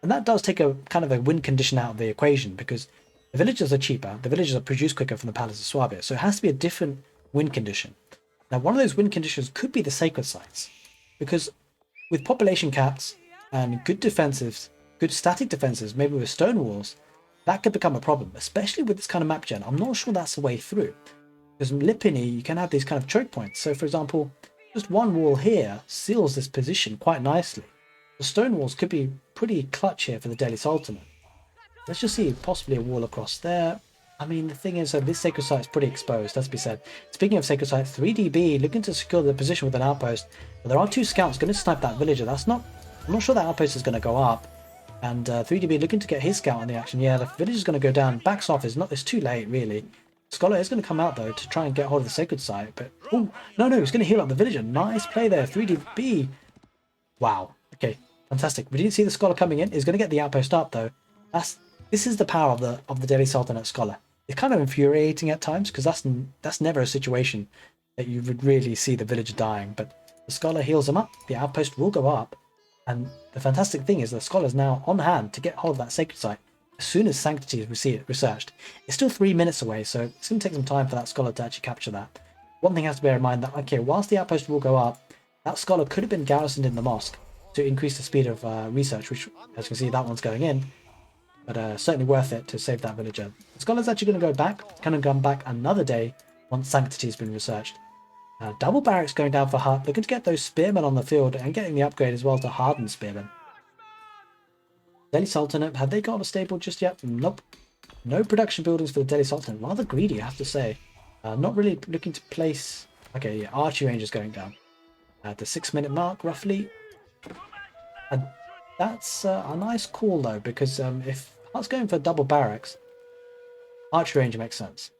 And that does take a kind of a win condition out of the equation, because the villagers are cheaper, the villagers are produced quicker from the Palace of Swabia, so it has to be a different win condition. Now, one of those win conditions could be the sacred sites, because with population caps and good defensives, good static defenses, maybe with stone walls, that could become a problem, especially with this kind of map gen. I'm not sure that's the way through, because in Lipini, you can have these kind of choke points. So, for example, just one wall here seals this position quite nicely. The stone walls could be pretty clutch here for the Delhi Sultanate. Let's just see, possibly a wall across there. I mean, the thing is, this sacred site is pretty exposed, let's be said. Speaking of sacred sites, 3DB looking to secure the position with an outpost. But there are 2 scouts going to snipe that villager. I'm not sure that outpost is going to go up. And 3DB looking to get his scout on the action. Yeah, the village is going to go down. Backs off. It's too late, really. Scholar is going to come out, though, to try and get hold of the sacred site. But, oh, no, he's going to heal up the villager. Nice play there, 3DB. Wow. Okay, fantastic. We didn't see the Scholar coming in. He's going to get the outpost up, though. This is the power of the Delhi Sultanate Scholar. It's kind of infuriating at times, because that's never a situation that you would really see the villager dying. But the Scholar heals him up. The outpost will go up. And the fantastic thing is the Scholar's now on hand to get hold of that sacred site as soon as Sanctity is researched. It's still 3 minutes away, so it's going to take some time for that Scholar to actually capture that. One thing has to bear in mind that, okay, whilst the outpost will go up, that Scholar could have been garrisoned in the mosque to increase the speed of research, which, as you can see, that one's going in. But certainly worth it to save that villager. The Scholar's actually going to go back, kind of come back another day once Sanctity has been researched. Double barracks going down for HuT, looking to get those spearmen on the field and getting the upgrade as well to hardened spearmen. Delhi Sultanate, have they got a stable just yet? Nope. No production buildings for the Delhi Sultanate. Rather greedy, I have to say. Not really looking to place... Okay, yeah, archery range is going down. At the 6-minute mark, roughly. And that's a nice call, though, because if HuT's going for double barracks, archery range makes sense.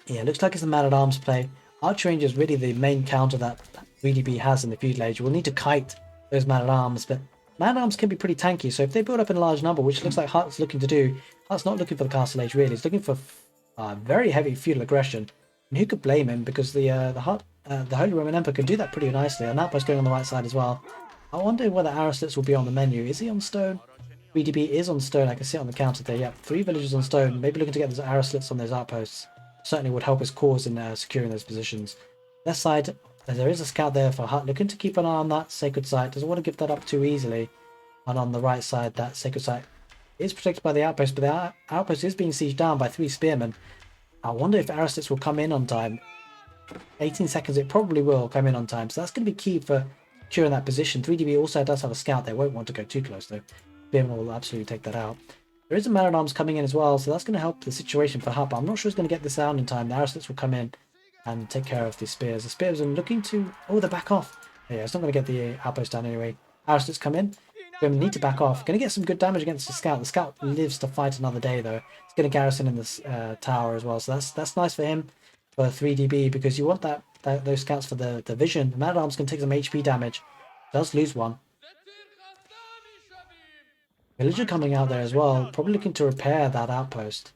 Yeah, looks like it's a man-at-arms play. Archer range is really the main counter that 3DB has in the feudal age. We'll need to kite those man-at-arms, but man-at-arms can be pretty tanky, so if they build up in a large number, which looks like HuT's looking to do, HuT's not looking for the castle age really, he's looking for very heavy feudal aggression. And who could blame him, because the Holy Roman Emperor could do that pretty nicely, and that going on the right side as well. I wonder whether Aristoteles will be on the menu. Is he on stone? 3DB is on stone, I can see it on the counter there. Yep, 3 villagers on stone, maybe looking to get those Aristoteles on those outposts. Certainly would help his cause in securing those positions. Left side, there is a scout there for HuT, looking to keep an eye on that sacred site. Doesn't want to give that up too easily. And on the right side, that sacred site is protected by the outpost, but the outpost is being sieged down by 3 spearmen. I wonder if Aristoteles will come in on time. 18 seconds, it probably will come in on time. So that's going to be key for securing that position. 3DB also does have a scout. They won't want to go too close, though. Spearmen will absolutely take that out. There is a man-at-arms coming in as well, so that's going to help the situation for HuT, but I'm not sure he's going to get this out in time. The Aristoteles will come in and take care of the spears. The spears are looking to... Oh, they're back off. Yeah, it's not going to get the outpost down anyway. Aristoteles come in. Going to need to back off. Going to get some good damage against the scout. The scout lives to fight another day, though. It's going to garrison in this tower as well, so that's nice for him, for 3DB, because you want those scouts for the vision. The man-at-arms can take some HP damage. Does lose one. Villager coming out there as well, probably looking to repair that outpost.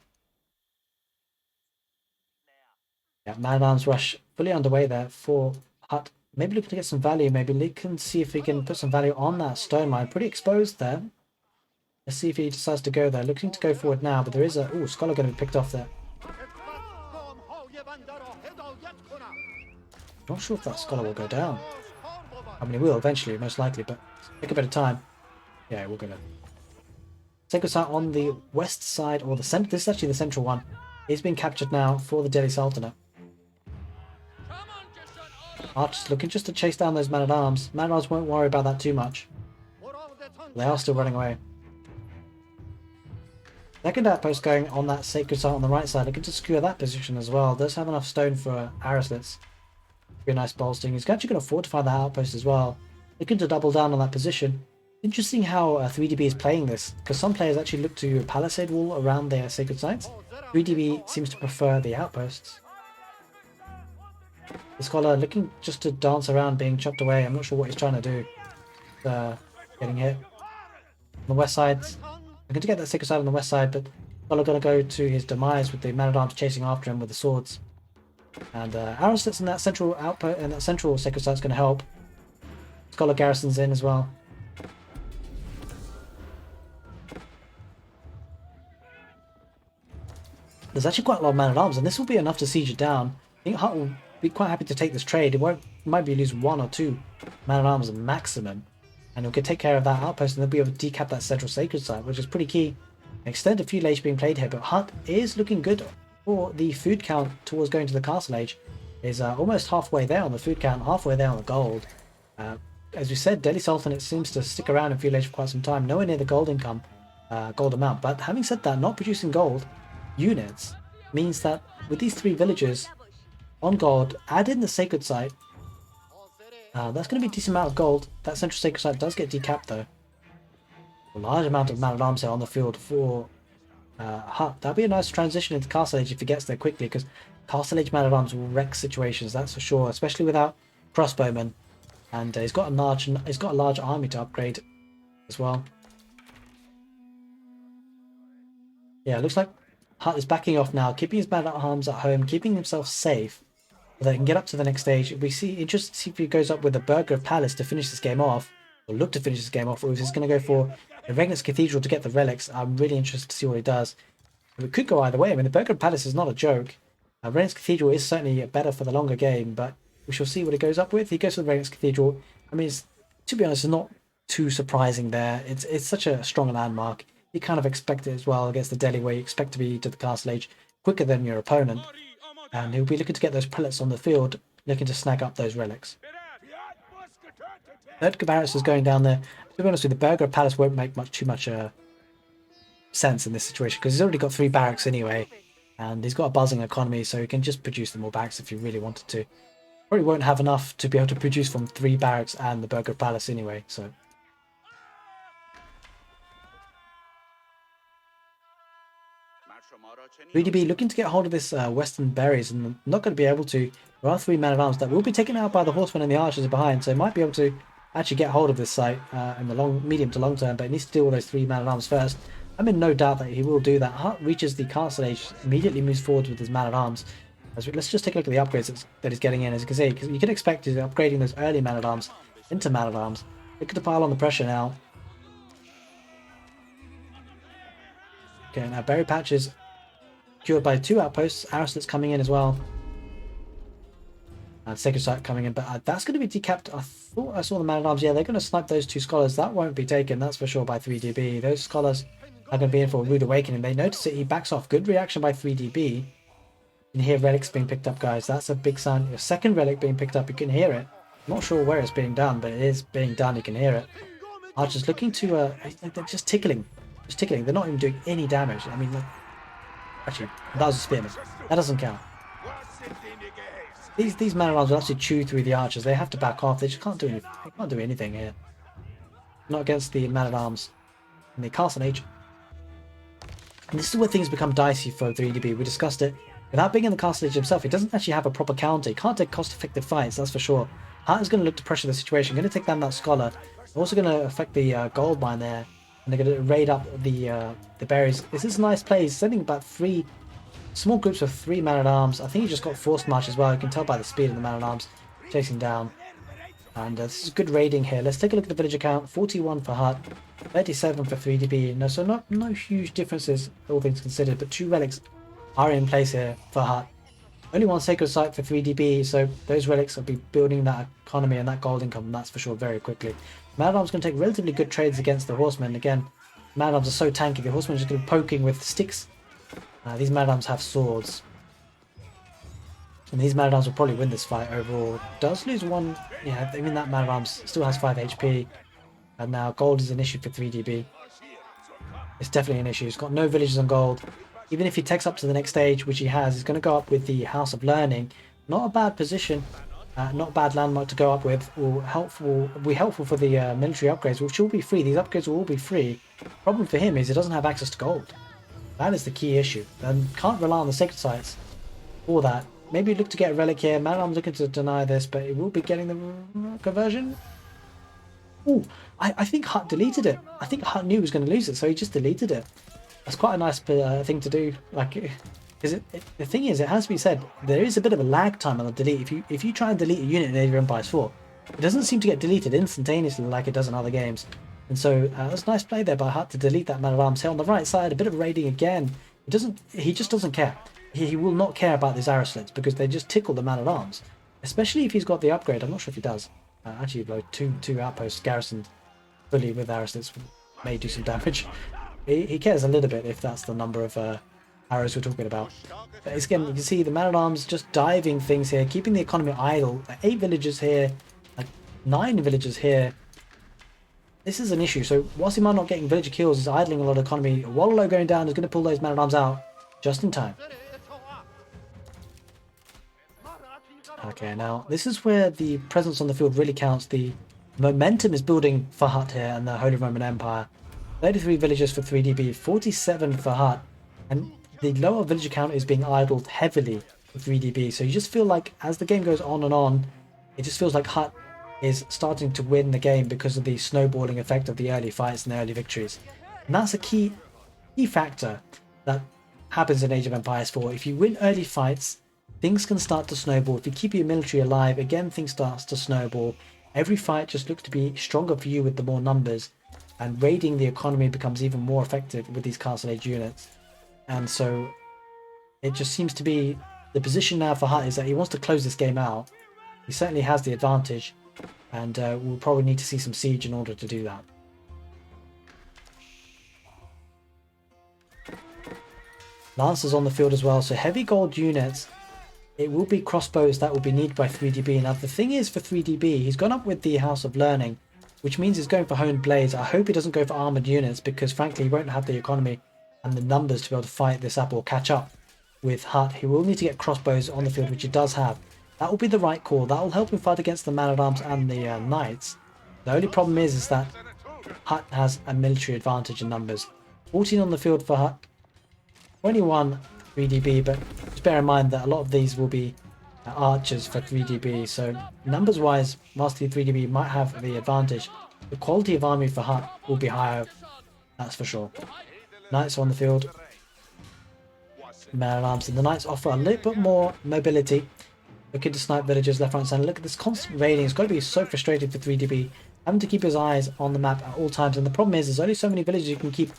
Yeah, man-at-arms rush fully underway there for HuT. Maybe looking to get some value. Maybe they can see if he can put some value on that stone mine. Pretty exposed there. Let's see if he decides to go there. Looking to go forward now, but there is a... Ooh, Scholar going to be picked off there. Not sure if that Scholar will go down. I mean, he will eventually, most likely, but take a bit of time. Yeah, we'll go down. Sacred site on the west side, or the center. This is actually the central one. It's been captured now for the Delhi Sultanate. Archers looking just to chase down those man-at-arms. Man-at-arms won't worry about that too much. They are still running away. Second outpost going on that sacred site on the right side, looking to secure that position as well. Does have enough stone for Aristoteles. Be a nice bolstering. He's actually going to fortify that outpost as well. Looking to double down on that position. Interesting how 3DB is playing this, because some players actually look to a palisade wall around their sacred sites. 3DB seems to prefer the outposts. The Scholar looking just to dance around being chopped away. I'm not sure what he's trying to do. Getting hit. On the west side, looking to get that sacred side on the west side, but Scholar gonna go to his demise with the man-at-arms chasing after him with the swords. And Aristotle's in that central output, and that central sacred site's gonna help. Scholar garrisons in as well. There's actually quite a lot of man-at-arms, and this will be enough to siege it down. I think HuT will be quite happy to take this trade. It might be lose 1 or 2 man-at-arms maximum, and he'll take care of that outpost, and they'll be able to decap that central sacred site, which is pretty key. Extended feudal age being played here, but HuT is looking good for the food count towards going to the castle age. Is almost halfway there on the food count, halfway there on the gold. As we said, Delhi Sultanate seems to stick around in feudal age for quite some time, nowhere near the gold income, gold amount. But having said that, not producing gold units means that with these 3 villages on gold, add in the sacred site, that's going to be a decent amount of gold. That central sacred site does get decapped though. A large amount of man-at-arms here on the field for HuT. That'll be a nice transition into Castle Age if he gets there quickly, because Castle Age man-at-arms will wreck situations, that's for sure, especially without crossbowmen. And he's got a large army to upgrade as well. Yeah, it looks like HuT is backing off now, keeping his man-at-arms at home, keeping himself safe, so they can get up to the next stage. Interested to see if he goes up with a Burgher of Palace to finish this game off, or look to finish this game off, or if he's going to go for a Regnitz Cathedral to get the relics. I'm really interested to see what he does. It could go either way. I mean, the Burgher of Palace is not a joke. Regnitz Cathedral is certainly better for the longer game, but we shall see what he goes up with. He goes for the Regnitz Cathedral. I mean, to be honest, it's not too surprising there. It's such a strong landmark. You kind of expect it as well against the Delhi, where you expect to be to the Castle Age quicker than your opponent. And he'll be looking to get those prelates on the field, looking to snag up those relics. Edgar Barracks is going down there. To be honest with you, the Burgher of Palace won't make too much sense in this situation, because he's already got 3 barracks anyway, and he's got a buzzing economy, so he can just produce them more barracks if he really wanted to. Probably won't have enough to be able to produce from 3 barracks and the Burgher of Palace anyway, so. 3DB looking to get hold of this western berries, and not going to be able to. There are 3 man-at-arms that will be taken out by the horsemen and the archers behind, so he might be able to actually get hold of this site in the medium to long term, but he needs to deal with those 3 man-at-arms first. I'm in no doubt that he will do that. HuT reaches the Castle Age, immediately moves forward with his man-at-arms. Let's just take a look at the upgrades that he's getting in. As you can see, because you can expect he's upgrading those early man-at-arms into man-at-arms. Look at the pile on the pressure now. Okay, now berry patches cured by 2 outposts. Aristotle's coming in as well. And Sacred Site coming in, but that's going to be decapped. I thought I saw the man-at-arms. Yeah, they're going to snipe those 2 scholars. That won't be taken, that's for sure, by 3DB. Those scholars are going to be in for a rude awakening. They notice it, he backs off. Good reaction by 3DB. You can hear relics being picked up, guys. That's a big sign. Your second relic being picked up, you can hear it. I'm not sure where it's being done, but it is being done. You can hear it. Archers looking to, they're just tickling. Just tickling. They're not even doing any damage. I mean, actually, that was a spearman. That doesn't count. These man-at-arms will actually chew through the archers. They have to back off. They just can't do anything. They can't do anything here. Not against the man-at-arms in the Castle Age. And this is where things become dicey for 3DB. We discussed it. Without being in the Castle Age himself, he doesn't actually have a proper counter. He can't take cost-effective fights, that's for sure. HuT is going to look to pressure the situation. Going to take down that scholar. Also going to affect the gold mine there. And they're going to raid up the berries. This is a nice play. He's sending about 3 small groups of 3 man-at-arms. I think he just got forced march as well. You can tell by the speed of the man-at-arms chasing down. And this is good raiding here. Let's take a look at the villager count. 41 for HuT, 37 for 3DB. No, so no huge differences, all things considered. But 2 relics are in place here for HuT. Only 1 sacred site for 3DB, so those relics will be building that economy and that gold income, that's for sure, very quickly. Man-at-arms going to take relatively good trades against the horsemen. Again, man-at-arms are so tanky. The horsemen are just going to be poking with sticks. These man-at-arms have swords. And these man-at-arms will probably win this fight overall. Does lose 1. Yeah, I mean, that man-at-arms still has 5 HP. And now gold is an issue for 3DB. It's definitely an issue. He's got no villages on gold. Even if he takes up to the next stage, which he has, he's going to go up with the House of Learning. Not a bad position. Not a bad landmark to go up with. Will be helpful for the military upgrades, which will be free. These upgrades will all be free. Problem for him is he doesn't have access to gold. That is the key issue. And can't rely on the sacred sites for that. Maybe look to get a relic here. Man-at-arms looking to deny this, but he will be getting the conversion. Ooh, I think HuT deleted it. I think HuT knew he was going to lose it, so he just deleted it. That's quite a nice thing to do. Like, because the thing is, it has to be said, there is a bit of a lag time on the delete. If you try and delete a unit in Age of Empires 4, it doesn't seem to get deleted instantaneously like it does in other games. And so that's a nice play there by HuT to delete that man at arms. Here on the right side, a bit of raiding again. He just doesn't care. He will not care about these arrow slits because they just tickle the man at arms. Especially if he's got the upgrade. I'm not sure if he does. Actually, though, two outposts garrisoned fully with arrow slits may do some damage. He cares a little bit if that's the number of arrows we're talking about. But again, you can see the man-at-arms just diving things here, keeping the economy idle. 8 villagers here, 9 villagers here. This is an issue. So whilst he might not getting villager kills, he's idling a lot of economy. Wololo going down is going to pull those man-at-arms out just in time. Okay, now this is where the presence on the field really counts. The momentum is building for HuT here and the Holy Roman Empire. 33 villagers for 3DB, 47 for HuT, and the lower villager count is being idled heavily for 3DB. So you just feel like as the game goes on, it just feels like HuT is starting to win the game because of the snowballing effect of the early fights and the early victories. And that's a key factor that happens in Age of Empires 4. If you win early fights, things can start to snowball. If you keep your military alive, again things starts to snowball. Every fight just looks to be stronger for you with the more numbers, and raiding the economy becomes even more effective with these Castle Age units. And so it just seems to be the position now for HuT is that he wants to close this game out. He certainly has the advantage, and we'll probably need to see some siege in order to do that. Lancers on the field as well, so heavy gold units. It will be crossbows that will be needed by 3DB. Now the thing is for 3DB, he's gone up with the House of Learning, which means he's going for honed blades. I hope he doesn't go for armored units because frankly he won't have the economy and the numbers to be able to fight this up or catch up with HuT. He will need to get crossbows on the field, which he does have. That will be the right call. That will help him fight against the man-at-arms and the knights. The only problem is that HuT has a military advantage in numbers. 14 on the field for HuT, 21 3DB, but just bear in mind that a lot of these will be archers for 3DB, so numbers wise, whilst the 3DB might have the advantage, the quality of army for HuT will be higher, that's for sure. Knights on the field, man-at-arms, and the knights offer a little bit more mobility, looking to snipe villagers left, right, and centre. Look at this constant raiding, it's got to be so frustrating for 3DB, having to keep his eyes on the map at all times, and the problem is there's only so many villagers you can keep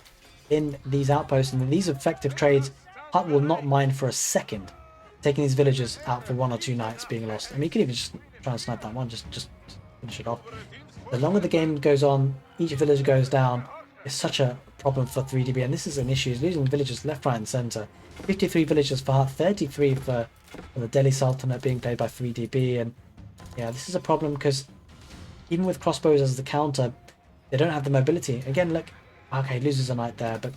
in these outposts, and in these effective trades, HuT will not mind for a second taking these villagers out for 1 or 2 knights being lost. I mean, you can even just try and snipe that one, just finish it off. The longer the game goes on, each villager goes down. It's such a problem for 3DB, and this is an issue. He's losing villagers left, right, and centre. 53 villagers for HuT, 33 for the Delhi Sultanate being played by 3DB, and yeah, this is a problem because even with crossbows as the counter, they don't have the mobility. Again, look, okay, loses a knight there, but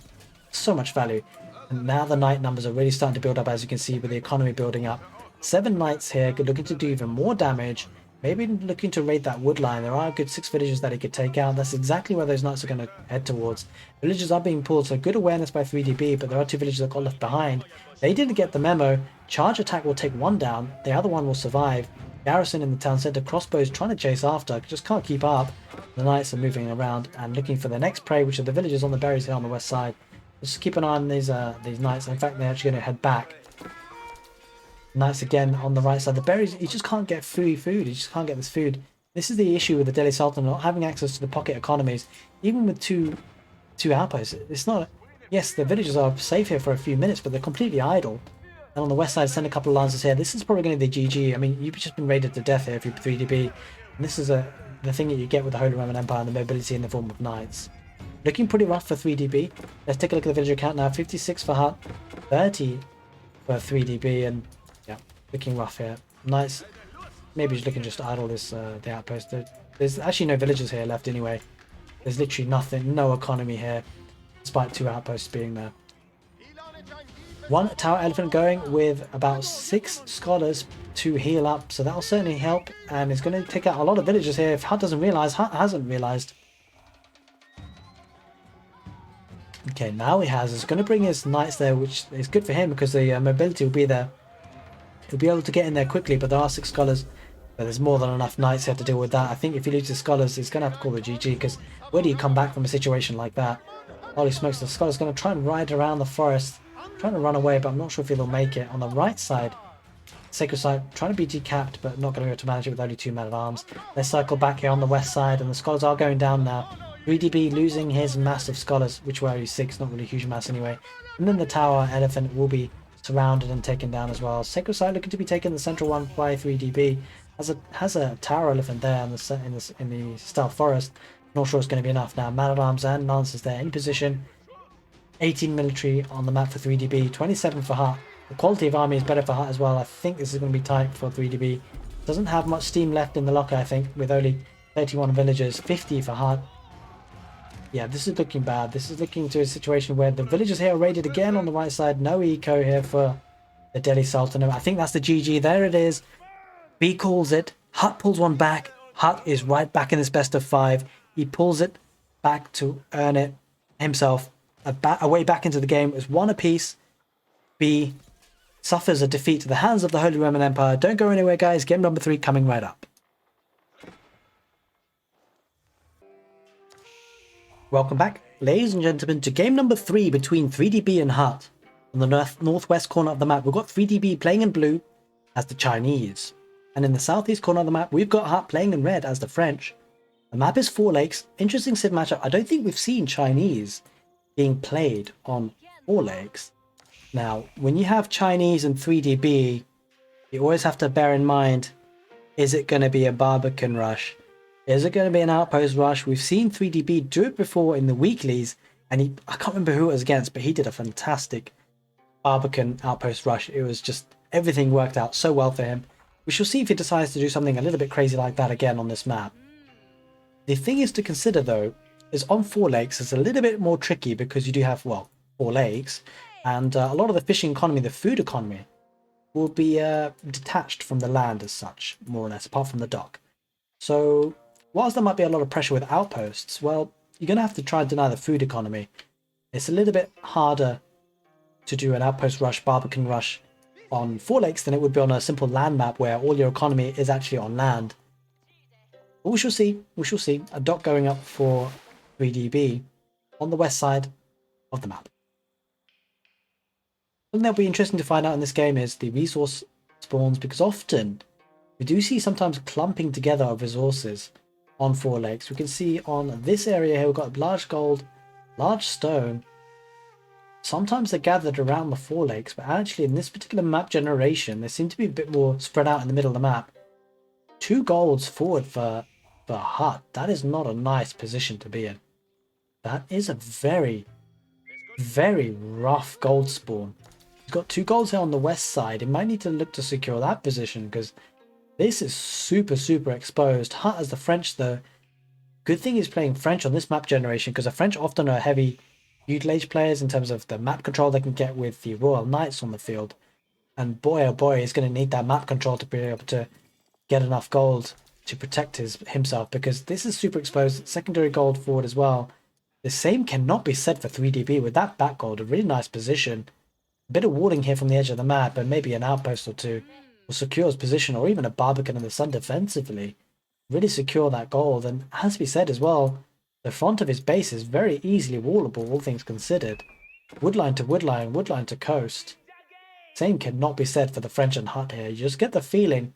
so much value. And now the knight numbers are really starting to build up, as you can see, with the economy building up. 7 knights here, looking to do even more damage. Maybe looking to raid that wood line. There are a good 6 villagers that he could take out. That's exactly where those knights are going to head towards. Villagers are being pulled, so good awareness by 3DB, but there are 2 villagers that got left behind. They didn't get the memo. Charge attack will take 1 down. The other one will survive. Garrison in the town centre. Crossbows trying to chase after. Just can't keep up. The knights are moving around and looking for the next prey, which are the villagers on the berries here on the west side. Just keep an eye on these knights. In fact, they're actually going to head back. Knights again on the right side. The berries, you just can't get food. You just can't get this food. This is the issue with the Delhi Sultanate not having access to the pocket economies. Even with two outposts, it's not... Yes, the villagers are safe here for a few minutes, but they're completely idle. And on the west side, send a couple of lancers here. This is probably going to be GG. I mean, you've just been raided to death here if you're 3DB. And this is the thing that you get with the Holy Roman Empire and the mobility in the form of knights. Looking pretty rough for 3DB. Let's take a look at the villager count now. 56 for HuT, 30 for 3DB, and yeah, looking rough here. Knights, maybe just looking just to idle this the outpost. There's actually no villagers here left anyway. There's literally nothing, no economy here, despite 2 outposts being there. 1 tower elephant going with about 6 scholars to heal up, so that'll certainly help, and it's going to take out a lot of villagers here. If HuT doesn't realise, HuT hasn't realised. Okay, now he has. It's going to bring his knights there, which is good for him because the mobility will be there. He'll be able to get in there quickly, but there are 6 scholars. But there's more than enough knights here to deal with that. I think if he loses scholars, he's going to have to call the GG because where do you come back from a situation like that? Holy smokes, the Scholar's going to try and ride around the forest, trying to run away, but I'm not sure if he'll make it. On the right side, Sacred Site trying to be decapped, but not going to be able to manage it with only 2 men-at-arms. They circle back here on the west side, and the Scholars are going down now. 3DB losing his massive Scholars, which were only 6, not really a huge mass anyway. And then the Tower Elephant will be surrounded and taken down as well. Sacred Site looking to be taken the central one by 3DB. Has a Tower Elephant there in the Stealth Forest. Not sure it's going to be enough now. Man-at-arms and Lancers there in position. 18 military on the map for 3DB, 27 for HuT. The quality of army is better for HuT as well. I think this is going to be tight for 3DB. Doesn't have much steam left in the locker, I think, with only 31 villagers, 50 for HuT. Yeah, this is looking bad. This is looking to a situation where the villagers here are raided again on the right side. No eco here for the Delhi Sultan. I think that's the GG. There it is. B calls it. HuT pulls one back. HuT is right back in this best of 5. He pulls it back to earn it himself. A way back into the game. It's 1 apiece. B suffers a defeat to the hands of the Holy Roman Empire. Don't go anywhere, guys. Game number 3 coming right up. Welcome back, ladies and gentlemen, to game number 3 between 3DB and HuT. On the northwest corner of the map, we've got 3DB playing in blue as the Chinese. And in the southeast corner of the map, we've got HuT playing in red as the French. The map is 4 lakes. Interesting civ matchup. I don't think we've seen Chinese being played on 4 lakes. Now, when you have Chinese and 3DB, you always have to bear in mind, is it going to be a Barbican rush? Is it going to be an outpost rush? We've seen 3DB do it before in the weeklies, and I can't remember who it was against, but he did a fantastic Barbican outpost rush. It was just, everything worked out so well for him. We shall see if he decides to do something a little bit crazy like that again on this map. The thing is to consider, though, is on 4 lakes, it's a little bit more tricky because you do have, well, 4 lakes, and a lot of the fishing economy, the food economy, will be detached from the land as such, more or less, apart from the dock. So, whilst there might be a lot of pressure with outposts, well, you're going to have to try and deny the food economy. It's a little bit harder to do an outpost rush, Barbican rush on 4 lakes than it would be on a simple land map where all your economy is actually on land. But we shall see. We shall see. A dock going up for 3DB on the west side of the map. Something that'll be interesting to find out in this game is the resource spawns, because often we do see sometimes clumping together of resources on 4 lakes. We can see on this area here we've got large gold, large stone. Sometimes they're gathered around the 4 lakes, but actually in this particular map generation they seem to be a bit more spread out in the middle of the map. 2 golds forward for HuT. That is not a nice position to be in. That is a very, very rough gold spawn. He's got 2 golds here on the west side. He might need to look to secure that position because this is super exposed. HuT as the French, though. Good thing he's playing French on this map generation because the French often are heavy tutelage players in terms of the map control they can get with the Royal Knights on the field. And boy, oh boy, he's going to need that map control to be able to get enough gold to protect himself, because this is super exposed. Secondary gold forward as well. The same cannot be said for 3DB with that back gold. A really nice position. A bit of warding here from the edge of the map, and maybe an outpost or 2 will secure his position, or even a Barbican in the sun defensively. Really secure that gold. And has to be said as well, the front of his base is very easily wallable, all things considered. Woodline to woodline, woodline to coast. Same cannot be said for the French and HuT here. You just get the feeling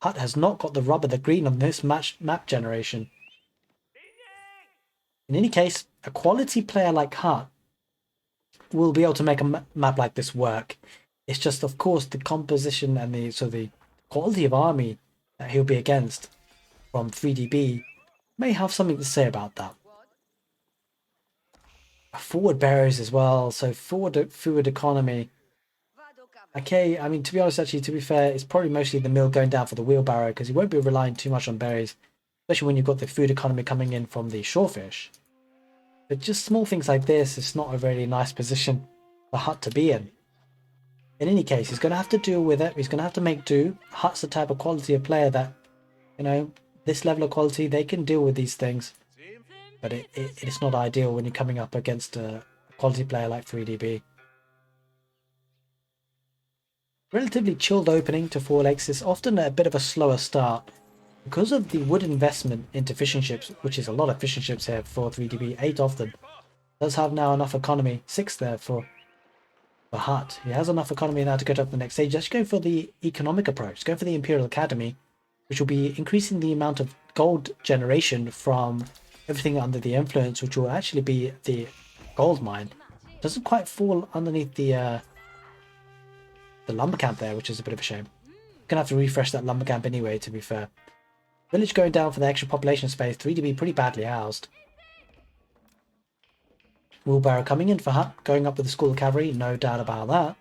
HuT has not got the rubber, the green on this map generation. In any case, a quality player like HuT will be able to make a map like this work. It's just, of course, the composition and the quality of army that he'll be against from 3DB may have something to say about that. Forward barriers as well, so forward food economy. Okay, I mean, to be honest, actually, to be fair, it's probably mostly the mill going down for the wheelbarrow because he won't be relying too much on berries, especially when you've got the food economy coming in from the shorefish. But just small things like this, it's not a really nice position for HuT to be in. In any case, he's going to have to deal with it. He's going to have to make do. HuT's the type of quality of player that, you know, this level of quality, they can deal with these things. But it's not ideal when you're coming up against a quality player like 3DB. Relatively chilled opening to 4 lakes is often a bit of a slower start. Because of the wood investment into fishing ships, which is a lot of fishing ships here for 3DB, 8 of them, Does have now enough economy. 6 there for HuT. He has enough economy now to go up the next stage. Just go for the economic approach. Go for the Imperial Academy, which will be increasing the amount of gold generation from everything under the influence, which will actually be the gold mine. Doesn't quite fall underneath the lumber camp there, which is a bit of a shame. Gonna have to refresh that lumber camp anyway, to be fair. Village going down for the extra population space. 3DB pretty badly housed. Wheelbarrow coming in for HuT, going up with the School of Cavalry, no doubt about that.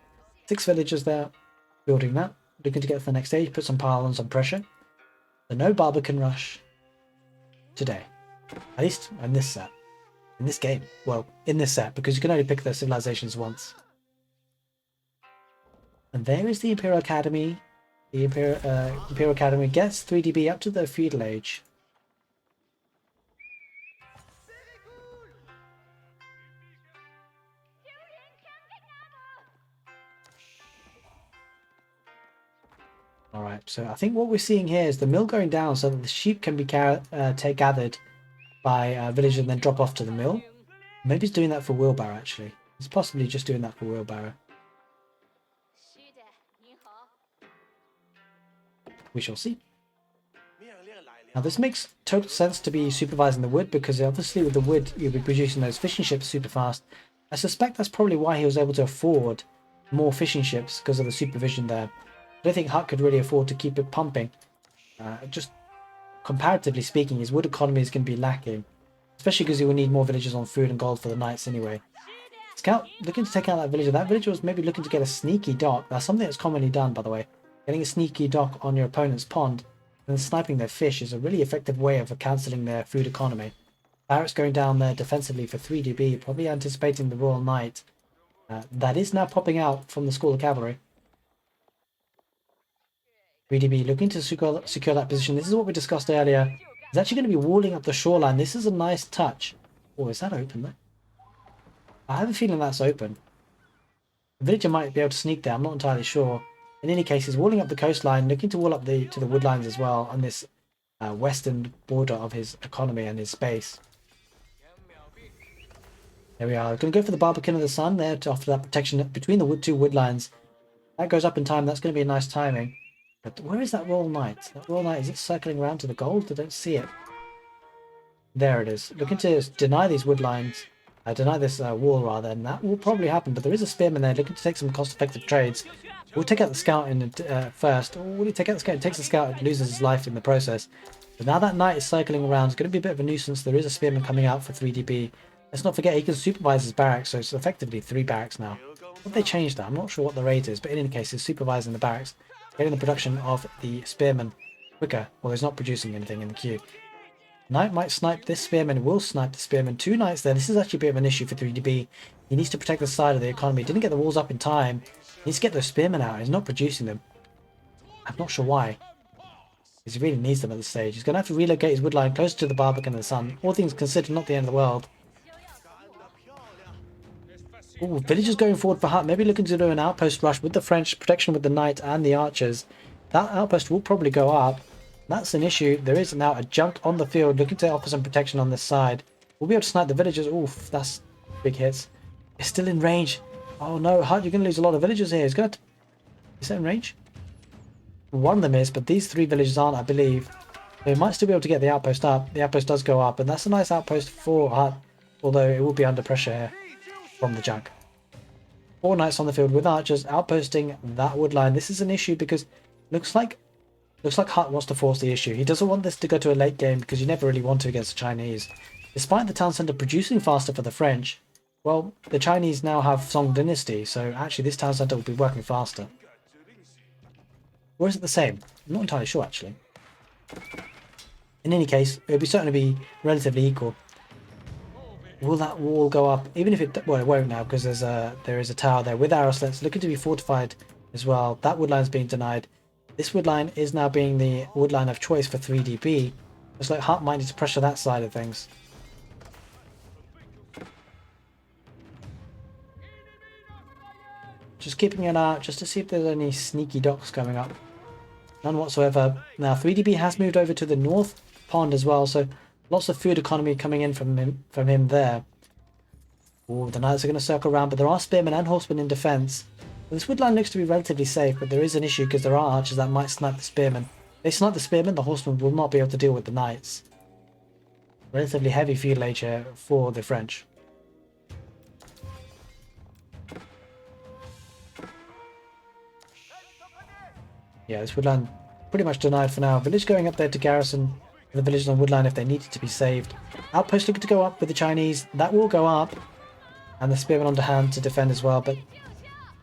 6 villagers there, building that. Looking to get to the next stage, put some pile on some pressure. So no Barbican rush today. At least in this set. In this game. Well, in this set, because you can only pick their civilizations once. And there is the Imperial Academy. The Imperial Academy gets 3DB up to the feudal age. Alright, so I think what we're seeing here is the mill going down so that the sheep can be gathered by villagers and then drop off to the mill. Maybe he's doing that for wheelbarrow, actually. He's possibly just doing that for wheelbarrow. We shall see. Now this makes total sense to be supervising the wood, because obviously with the wood you'll be producing those fishing ships super fast. I suspect that's probably why he was able to afford more fishing ships, because of the supervision there. I don't think HuT could really afford to keep it pumping. Just comparatively speaking, his wood economy is going to be lacking, especially because he will need more villagers on food and gold for the knights anyway. Scout looking to take out that villager. That villager was maybe looking to get a sneaky dock. That's something that's commonly done, by the way. Getting a sneaky dock on your opponent's pond and then sniping their fish is a really effective way of cancelling their food economy. Barrett's going down there defensively for 3DB, probably anticipating the Royal Knight. That is now popping out from the School of Cavalry. 3DB looking to secure that position. This is what we discussed earlier. He's actually going to be walling up the shoreline. This is a nice touch. Oh, is that open though? I have a feeling that's open. The villager might be able to sneak there. I'm not entirely sure. In any case, he's walling up the coastline, looking to wall up to the woodlines as well on this western border of his economy and his space. There we are. Going to go for the Barbican of the Sun there to offer that protection between the two woodlines. That goes up in time. That's going to be a nice timing. But where is that Royal Knight? That Royal Knight, is it circling around to the gold? I don't see it. There it is. Looking to deny these woodlines. Deny this wall rather, and that will probably happen. But there is a spearman there looking to take some cost-effective trades. We'll take out the scout in first. Or will he take out the scout? He takes the scout and loses his life in the process. But now that knight is circling around. It's going to be a bit of a nuisance. There is a spearman coming out for 3DB. Let's not forget he can supervise his barracks, so it's effectively 3 barracks now. Have they changed that? I'm not sure what the rate is, but in any case, he's supervising the barracks, getting the production of the spearman quicker. Well, he's not producing anything in the queue. Knight might snipe this spearman, will snipe the spearman. 2 knights there. This is actually a bit of an issue for 3DB. He needs to protect the side of the economy. Didn't get the walls up in time. He needs to get those spearmen out. He's not producing them. I'm not sure why. Because he really needs them at this stage. He's going to have to relocate his woodline closer to the Barbican of the Sun. All things considered, not the end of the world. Ooh, villagers going forward for HuT. Maybe looking to do an outpost rush with the French, protection with the knight and the archers. That outpost will probably go up. That's an issue. There is now a junk on the field looking to offer some protection on this side. We'll be able to snipe the villagers. Oof, that's big hits. It's still in range. Oh no, HuT, you're going to lose a lot of villagers here. He's going to... Is that in range? One of them is, but these 3 villagers aren't, I believe. They might still be able to get the outpost up. The outpost does go up, and that's a nice outpost for HuT, although it will be under pressure here from the junk. 4 knights on the field with archers outposting that woodline. This is an issue because looks like HuT wants to force the issue. He doesn't want this to go to a late game because you never really want to against the Chinese. Despite the town centre producing faster for the French, well, the Chinese now have Song Dynasty, so actually this town centre will be working faster. Or is it the same? I'm not entirely sure actually. In any case, it will certainly be relatively equal. Will that wall go up? Even if it... Well, it won't now because there is a tower there with arrow slits looking to be fortified as well. That woodline is being denied. This woodline is now being the woodline of choice for 3DB. Looks like HuT might need to pressure that side of things. Just keeping an eye out just to see if there's any sneaky docks coming up. None whatsoever. Now 3DB has moved over to the north pond as well, so lots of food economy coming in from him there. Oh, the knights are going to circle around, but there are spearmen and horsemen in defense. This wood line looks to be relatively safe, but there is an issue because there are archers that might snipe the spearmen. If they snipe the spearmen, the horsemen will not be able to deal with the knights. Relatively heavy field age here for the French. Yeah, this woodline pretty much denied for now. Village going up there to garrison the village on woodline if they needed to be saved. Outpost looking to go up with the Chinese. That will go up. And the spearmen on hand to defend as well. But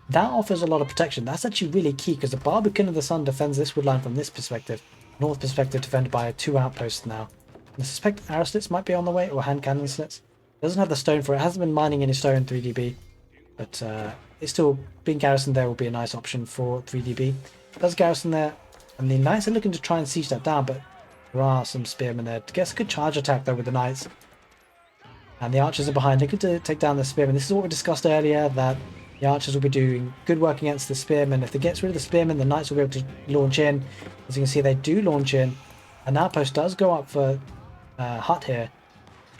that offers a lot of protection. That's actually really key because the Barbican of the Sun defends this woodline from this perspective. North perspective defended by 2 outposts now. I suspect arrow slits might be on the way, or hand cannon slits. Doesn't have the stone for it. Hasn't been mining any stone 3DB. But it's still being garrisoned there will be a nice option for 3DB. Does garrison there, and the knights are looking to try and siege that down, but there are some spearmen there. Gets a good charge attack though with the knights. And the archers are behind, looking to take down the spearmen. This is what we discussed earlier, that the archers will be doing good work against the spearmen. If they get rid of the spearmen, the knights will be able to launch in. As you can see, they do launch in. An outpost does go up for HuT here.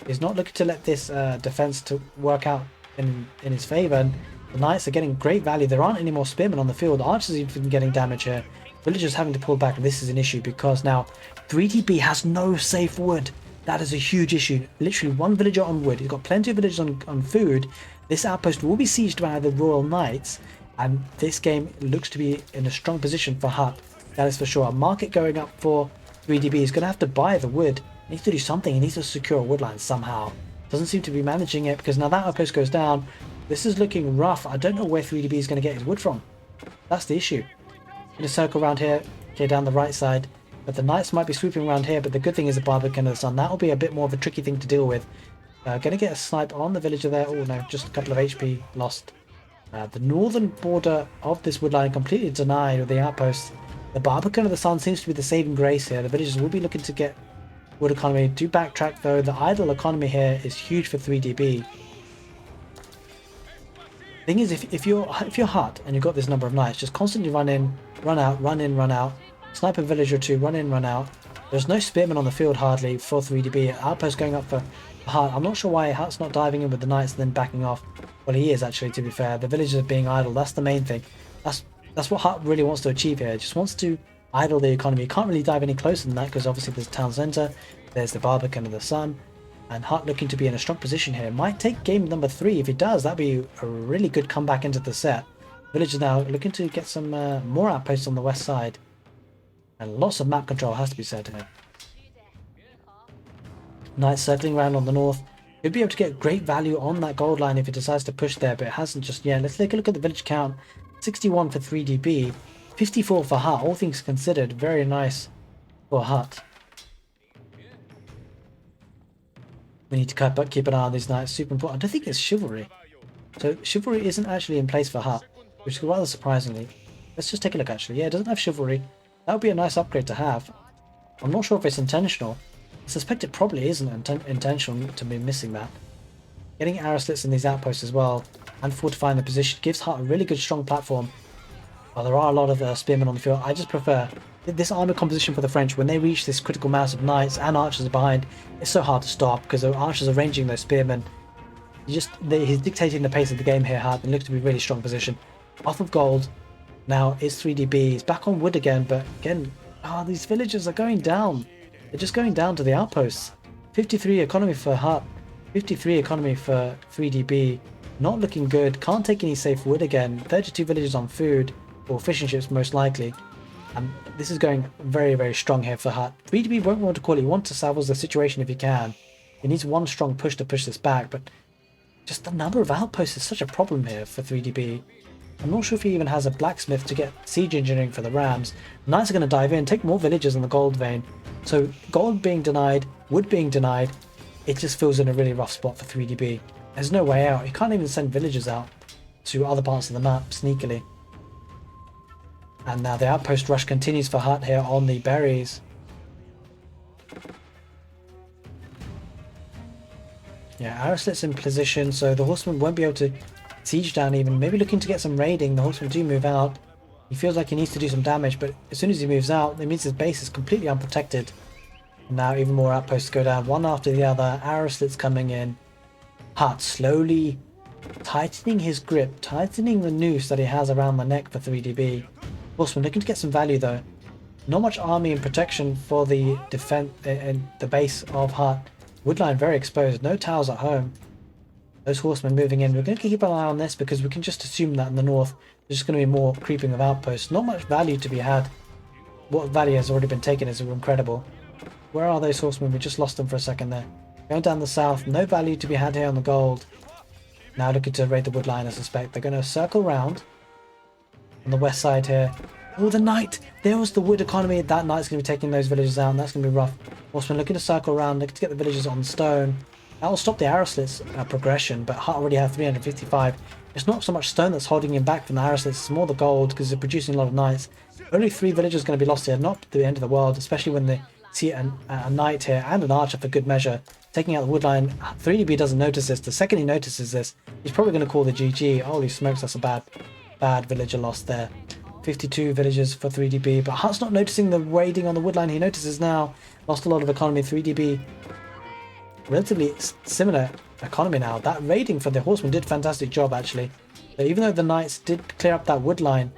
He's not looking to let this defense to work out in his favor. And the knights are getting great value. There aren't any more spearmen on the field. Archers are even getting damage here. Villagers having to pull back. This is an issue because now 3DB has no safe wood. That is a huge issue. Literally 1 villager on wood. He's got plenty of villagers on food. This outpost will be sieged by the Royal Knights. And this game looks to be in a strong position for HuT. That is for sure. A market going up for 3DB. He's going to have to buy the wood. He needs to do something. He needs to secure a woodline somehow. Doesn't seem to be managing it because now that outpost goes down. This is looking rough. I don't know where 3DB is going to get his wood from. That's the issue. Going to circle around here. Okay, down the right side. But the knights might be swooping around here. But the good thing is the Barbican of the Sun. That will be a bit more of a tricky thing to deal with. Going to get a snipe on the villager there. Oh no, just a couple of HP lost. The northern border of this woodline completely denied with the outposts. The Barbican of the Sun seems to be the saving grace here. The villagers will be looking to get wood economy. Do backtrack though. The idle economy here is huge for 3DB. Thing is, if you're HuT and you've got this number of knights, just constantly run in, run out, run in, run out. Snipe a villager or 2, run in, run out. There's no spearmen on the field hardly for 3DB. Outpost going up for HuT. I'm not sure why HuT's not diving in with the knights and then backing off. Well, he is actually, to be fair. The villagers are being idle. That's the main thing. That's what HuT really wants to achieve here. It just wants to idle the economy. You can't really dive any closer than that because obviously there's town centre, there's the Barbican of the Sun, and HuT looking to be in a strong position here. Might take game number 3. If it does, that'd be a really good comeback into the set. Villagers now looking to get some more outposts on the west side. And lots of map control has to be said here. Knights circling around on the north. He'll be able to get great value on that gold line if it decides to push there, but it hasn't just yet. Let's take a look at the village count. 61 for 3DB, 54 for HuT. All things considered, very nice for HuT. We need to keep an eye on these knights. Super important. I don't think it's chivalry. So chivalry isn't actually in place for HuT, which is rather surprisingly. Let's just take a look actually. Yeah, it doesn't have chivalry. That would be a nice upgrade to have. I'm not sure if it's intentional. I suspect it probably isn't intentional to be missing that. Getting arrow slits in these outposts as well and fortifying the position gives HuT a really good strong platform. While there are a lot of spearmen on the field, I just prefer this armor composition for the French. When they reach this critical mass of knights and archers behind, it's so hard to stop because the archers are ranging those spearmen. He's dictating the pace of the game here, HuT, and looks to be a really strong position. Off of gold. Now is 3DB. He's back on wood again, but again, these villagers are going down. They're just going down to the outposts. 53 economy for HuT, 53 economy for 3DB. Not looking good. Can't take any safe wood again. 32 villagers on food, or fishing ships most likely. And this is going very, very strong here for HuT. 3DB won't want to call it. He wants to salvage the situation if he can. He needs one strong push to push this back, but just the number of outposts is such a problem here for 3DB. I'm not sure if he even has a blacksmith to get siege engineering for the rams. Knights are going to dive in, take more villagers in the gold vein. So gold being denied, wood being denied, it just feels in a really rough spot for 3DB. There's no way out. He can't even send villagers out to other parts of the map sneakily. And now the outpost rush continues for HuT here on the berries. Yeah, arrow slits in position, so the horsemen won't be able to siege down even. Maybe looking to get some raiding. The horsemen do move out. He feels like he needs to do some damage, but as soon as he moves out, it means his base is completely unprotected. And now even more outposts go down, one after the other. Arrow slits coming in. HuT slowly tightening his grip, tightening the noose that he has around the neck for 3DB. Horseman looking to get some value though. Not much army and protection for the defense and the base of HuT. Woodline very exposed, no towers at home. Those horsemen moving in. We're going to keep an eye on this because we can just assume that in the north there's just going to be more creeping of outposts. Not much value to be had. What value has already been taken is incredible. Where are those horsemen? We just lost them for a second there. Going down the south, no value to be had here on the gold. Now looking to raid the woodline, I suspect. They're going to circle round on the west side here. Oh, the knight! There was the wood economy. That knight's going to be taking those villages out, and that's going to be rough. Horsemen looking to circle around, looking to get the villages on stone. That will stop the arrow slits progression, but HuT already have 355. It's not so much stone that's holding him back from the arrow slits, it's more the gold because they're producing a lot of knights. Only 3 villages going to be lost here, not the end of the world, especially when they see a knight here and an archer for good measure taking out the woodline. 3DB doesn't notice this. The second he notices this, he's probably going to call the GG. Holy smokes, that's a bad villager loss there. 52 villages for 3DB, but HuT's not noticing the raiding on the woodline. He notices now. Lost a lot of economy. 3DB, relatively similar economy now. That raiding for the horsemen did a fantastic job actually. So even though the knights did clear up that woodline,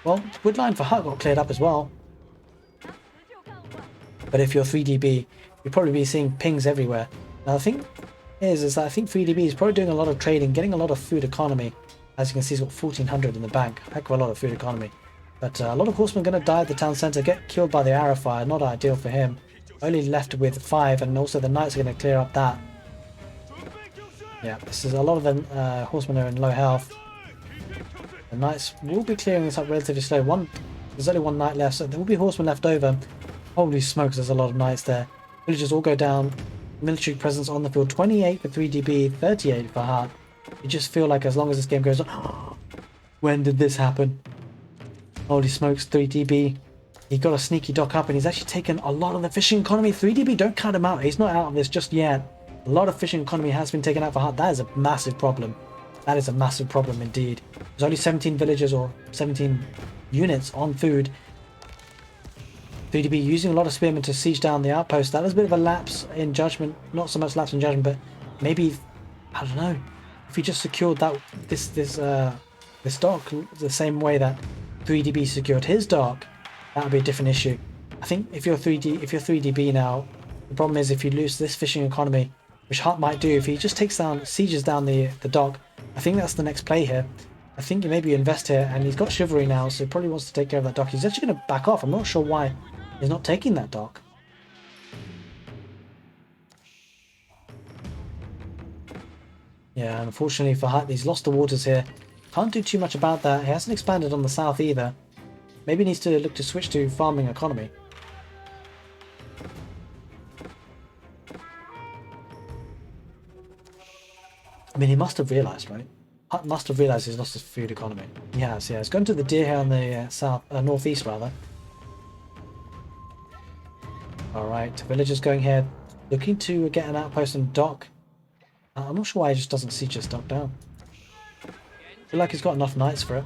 well, woodline for HuT got cleared up as well. But if you're 3DB, you'll probably be seeing pings everywhere. Now the thing is that I think 3DB is probably doing a lot of trading, getting a lot of food economy. As you can see, he's got 1400 in the bank. Heck of a lot of food economy. But a lot of horsemen are going to die at the town centre, get killed by the arrow fire. Not ideal for him. Only left with 5, and also the knights are going to clear up that. Yeah, this is a lot of the horsemen are in low health. The knights will be clearing this up relatively slow. There's only 1 knight left, so there will be horsemen left over. Holy smokes, there's a lot of knights there. Villagers all go down. Military presence on the field. 28 for 3DB, 38 for HuT. You just feel like as long as this game goes on... When did this happen? Holy smokes, 3DB. He got a sneaky dock up and he's actually taken a lot of the fishing economy. 3DB, don't count him out. He's not out of this just yet. A lot of fishing economy has been taken out for HuT. That is a massive problem. That is a massive problem indeed. There's only 17 villagers or 17 units on food. 3DB using a lot of spearmen to siege down the outpost. That was a bit of a lapse in judgment. Not so much lapse in judgment, but maybe, I don't know, if he just secured that this dock the same way that 3DB secured his dock, that would be a different issue. I think if you're 3DB now, the problem is if you lose this fishing economy, which HuT might do if he just sieges down the dock. I think that's the next play here. I think maybe you invest here, and he's got chivalry now, so he probably wants to take care of that dock. He's actually going to back off. I'm not sure why he's not taking that dock. Yeah, unfortunately for HuT, he's lost the waters here. Can't do too much about that. He hasn't expanded on the south either. Maybe needs to look to switch to farming economy. I mean, he must have realised, right? HuT must have realised he's lost his food economy. He has, yeah. He's gone to the deer here on the northeast, rather. Alright, villagers going here, looking to get an outpost and dock. I'm not sure why he just doesn't siege his dock down. I feel like he's got enough knights for it.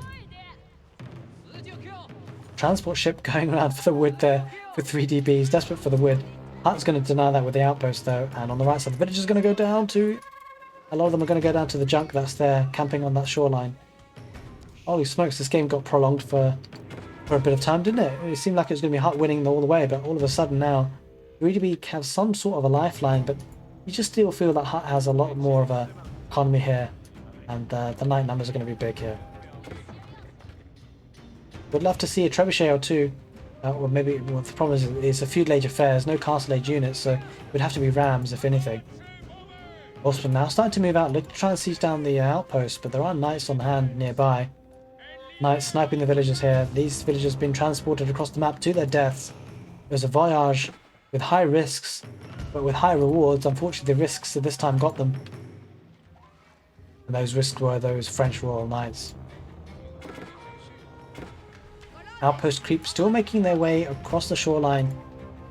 Transport ship going around for the wood there for 3DB. He's desperate for the wood. HuT's going to deny that with the outpost though, and on the right side the villagers are going to go down to... A lot of them are going to go down to the junk that's there, camping on that shoreline. Holy smokes, this game got prolonged for a bit of time, didn't it? It seemed like it was going to be HuT winning all the way, but all of a sudden now, 3DB have some sort of a lifeline, but you just still feel that HuT has a lot more of a economy here, and the knight numbers are going to be big here. Would love to see a trebuchet or two, or maybe well, the problem is it's a feudal age affairs, no castle age units, so it would have to be rams if anything. Horsemen now starting to move out, look to try and siege down the outpost, but there are knights on hand nearby. Knights sniping the villagers here. These villagers being transported across the map to their deaths. It was a voyage with high risks, but with high rewards. Unfortunately, the risks at this time got them. And those risks were those French Royal Knights. Outpost creep still making their way across the shoreline.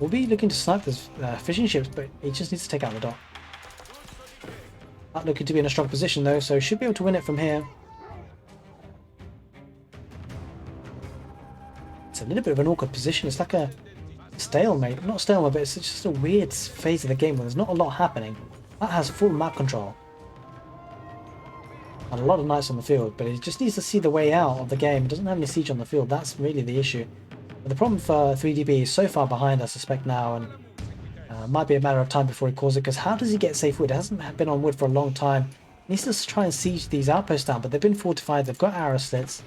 We'll be looking to snipe those fishing ships, but he just needs to take out the dock. Not looking to be in a strong position though, so should be able to win it from here. It's a little bit of an awkward position. It's like a stalemate. Not stalemate, but it's just a weird phase of the game where there's not a lot happening. That has full map control. and a lot of knights on the field, but he just needs to see the way out of the game. He doesn't have any siege on the field. That's really the issue. But the problem for 3DB is so far behind, I suspect now, and might be a matter of time before he calls it, because how does he get safe wood? It hasn't been on wood for a long time. He needs to try and siege these outposts down, but they've been fortified. They've got arrow slits,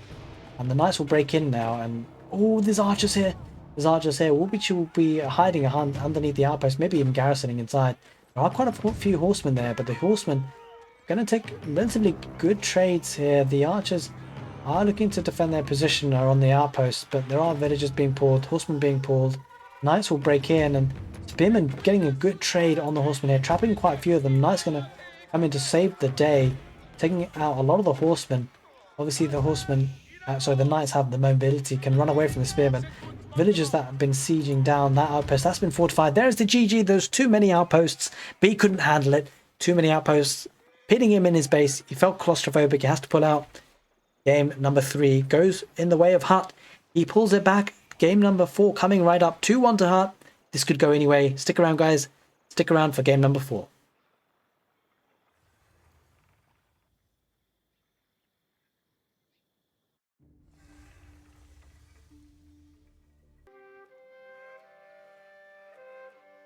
and the knights will break in now. And oh, there's archers here. There's archers here. Which will be hiding underneath the outpost, maybe even garrisoning inside. There are quite a few horsemen there, but the horsemen are going to take relatively good trades here. The archers are looking to defend their position on the outpost, but there are villagers being pulled, horsemen being pulled. Knights will break in, and Spearmen getting a good trade on the horsemen here, trapping quite a few of them. Knights going to come in to save the day, taking out a lot of the horsemen. Obviously the horsemen, the knights have the mobility, can run away from the spearmen. Villagers that have been sieging down that outpost, that's been fortified. There's the GG. There's too many outposts. B couldn't handle it. Too many outposts, pitting him in his base. He felt claustrophobic. He has to pull out. Game number 3 goes in the way of HuT. He pulls it back. Game number 4 coming right up. 2-1 to HuT. This could go anyway. Stick around, guys. Stick around for game number 4.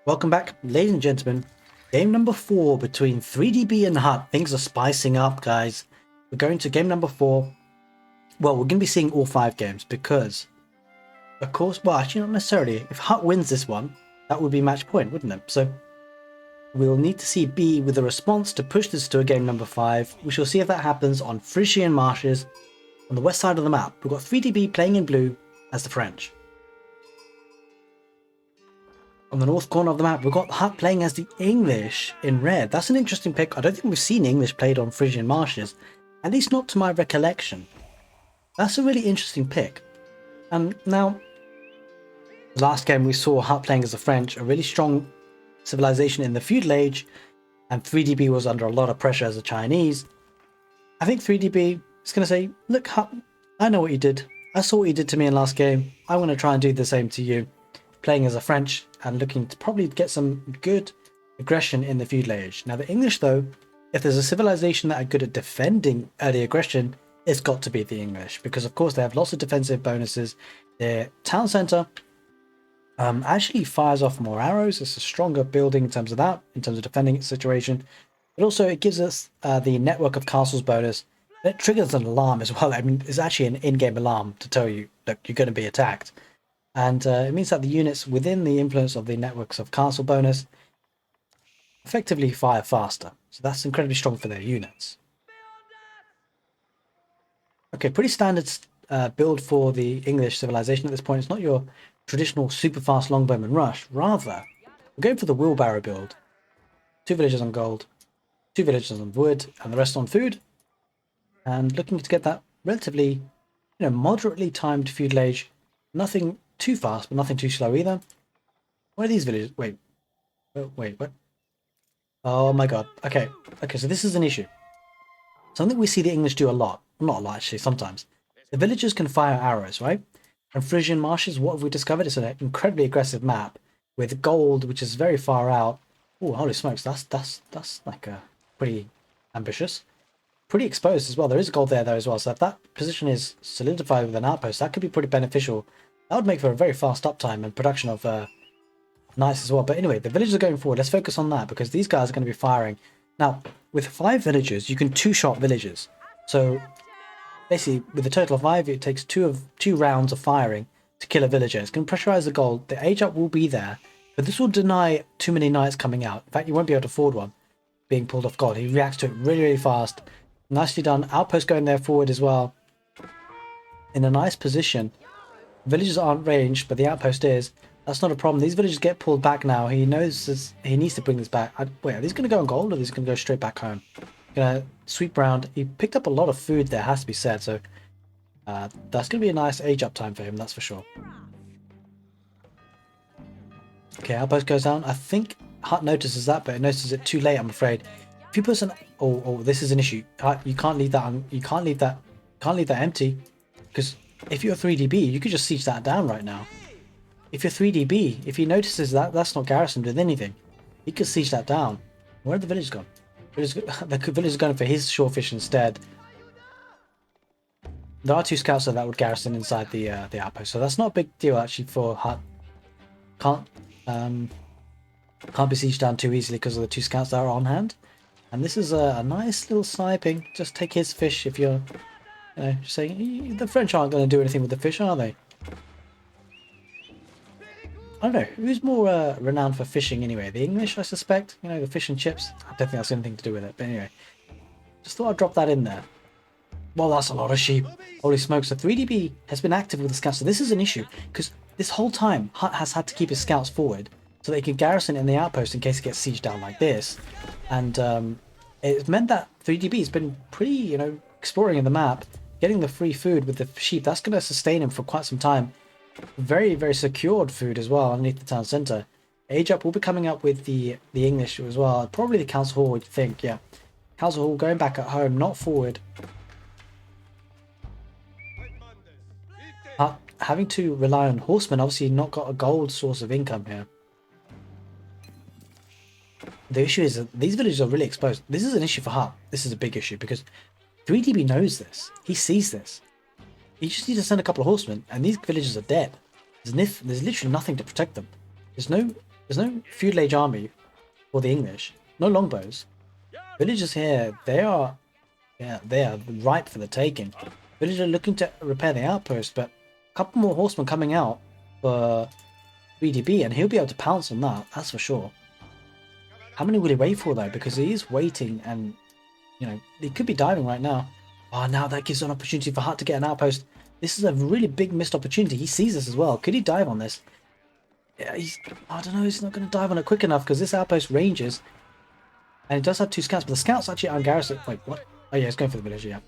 Welcome back, ladies and gentlemen. Game number 4 between 3DB and HuT. Things are spicing up, guys. We're going to game number 4. Well, we're going to be seeing all 5 games because, of course, well, actually not necessarily. If HuT wins this one, that would be match point, wouldn't it? So we'll need to see B with a response to push this to a game number 5. We shall see if that happens on Frisian Marshes on the west side of the map. We've got 3DB playing in blue as the French. On the north corner of the map, we've got HuT playing as the English in red. That's an interesting pick. I don't think we've seen English played on Frisian Marshes, at least not to my recollection. That's a really interesting pick. Now, the last game we saw HuT playing as the French, a really strong civilization in the feudal age, and 3DB was under a lot of pressure as a Chinese. I think 3DB is going to say, look HuT, I know what you did. I saw what you did to me in last game. I'm going to try and do the same to you. Playing as a French and looking to probably get some good aggression in the feudal age. Now the English though, if there's a civilization that are good at defending early aggression, it's got to be the English, because of course they have lots of defensive bonuses. Their town center actually fires off more arrows. It's a stronger building in terms of that, in terms of defending its situation. But also it gives us the network of castles bonus. It triggers an alarm as well. I mean, it's actually an in-game alarm to tell you, look, you're going to be attacked. And it means that the units within the influence of the networks of castle bonus effectively fire faster. So that's incredibly strong for their units. Okay, pretty standard build for the English civilization at this point. It's not your traditional super fast longbowman rush. Rather, we're going for the wheelbarrow build. 2 villagers on gold, 2 villagers on wood, and the rest on food. And looking to get that relatively, moderately timed feudal age. Nothing too fast, but nothing too slow either. What are these villagers? Wait, what? Oh my god. Okay, so this is an issue. Something we see the English do a lot. Not a lot, actually, sometimes. The villagers can fire arrows, right? And Frisian Marshes, what have we discovered? It's an incredibly aggressive map with gold, which is very far out. Oh, holy smokes, that's like pretty ambitious. Pretty exposed as well. There is gold there though as well. So if that position is solidified with an outpost, that could be pretty beneficial. That would make for a very fast uptime and production of knights as well. But anyway, the villagers are going forward. Let's focus on that because these guys are going to be firing. Now, with 5 villagers, you can 2-shot villagers. So basically, with a total of 5, it takes 2 rounds of firing to kill a villager. It's going to pressurize the gold. The age up will be there, but this will deny too many knights coming out. In fact, you won't be able to afford one being pulled off gold. He reacts to it really, really fast. Nicely done. Outpost going there forward as well. In a nice position. Villagers aren't ranged, but the outpost is. That's not a problem. These villagers get pulled back now. He knows he needs to bring this back. Wait, are these going to go on gold or are these going to go straight back home? Going to sweep around. He picked up a lot of food there, has to be said. So that's going to be a nice age up time for him, that's for sure. Okay, outpost goes down. I think HuT notices that, but it notices it too late, I'm afraid. If you put an this is an issue. You can't leave that you can't leave that empty, because if you're 3DB, you could just siege that down right now. If you're 3DB, if he notices that that's not garrisoned with anything, he could siege that down. Where are the villagers gone? The villagers are going for his shorefish instead. There are 2 scouts that would garrison inside the outpost, so that's not a big deal actually for HuT. Can't be sieged down too easily because of the 2 scouts that are on hand. And this is a nice little sniping. Just take his fish if you're, just saying the French aren't going to do anything with the fish, are they? I don't know. Who's more renowned for fishing anyway? The English, I suspect. The fish and chips. I don't think that's anything to do with it. But anyway, just thought I'd drop that in there. Well, that's a lot of sheep. Holy smokes. So 3DB has been active with the scouts. So this is an issue because this whole time HuT has had to keep his scouts forward so they can garrison in the outpost in case it gets sieged down like this. And it's meant that 3DB has been pretty, exploring in the map, getting the free food with the sheep. That's going to sustain him for quite some time. Very, very secured food as well underneath the town centre. Age Up will be coming up with the English as well. Probably the Council Hall, would think, yeah. Council Hall going back at home, not forward. Having to rely on horsemen, obviously not got a gold source of income here. The issue is that these villages are really exposed. This is an issue for HuT. This is a big issue because 3DB knows this. He sees this. You just need to send a couple of horsemen, and these villages are dead. There's literally nothing to protect them. There's no feudal age army for the English. No longbows. Villagers here, they are ripe for the taking. Villagers are looking to repair the outpost, but a couple more horsemen coming out for 3DB, and he'll be able to pounce on that. That's for sure. How many will he wait for though? Because he is waiting, and he could be diving right now. Oh, now that gives an opportunity for HuT to get an outpost. This is a really big missed opportunity. He sees this as well. Could he dive on this? Yeah, I don't know. He's not going to dive on it quick enough because this outpost ranges. And it does have 2 scouts, but the scouts actually aren't garrisoned. Wait, what? Oh yeah, he's going for the village, yeah.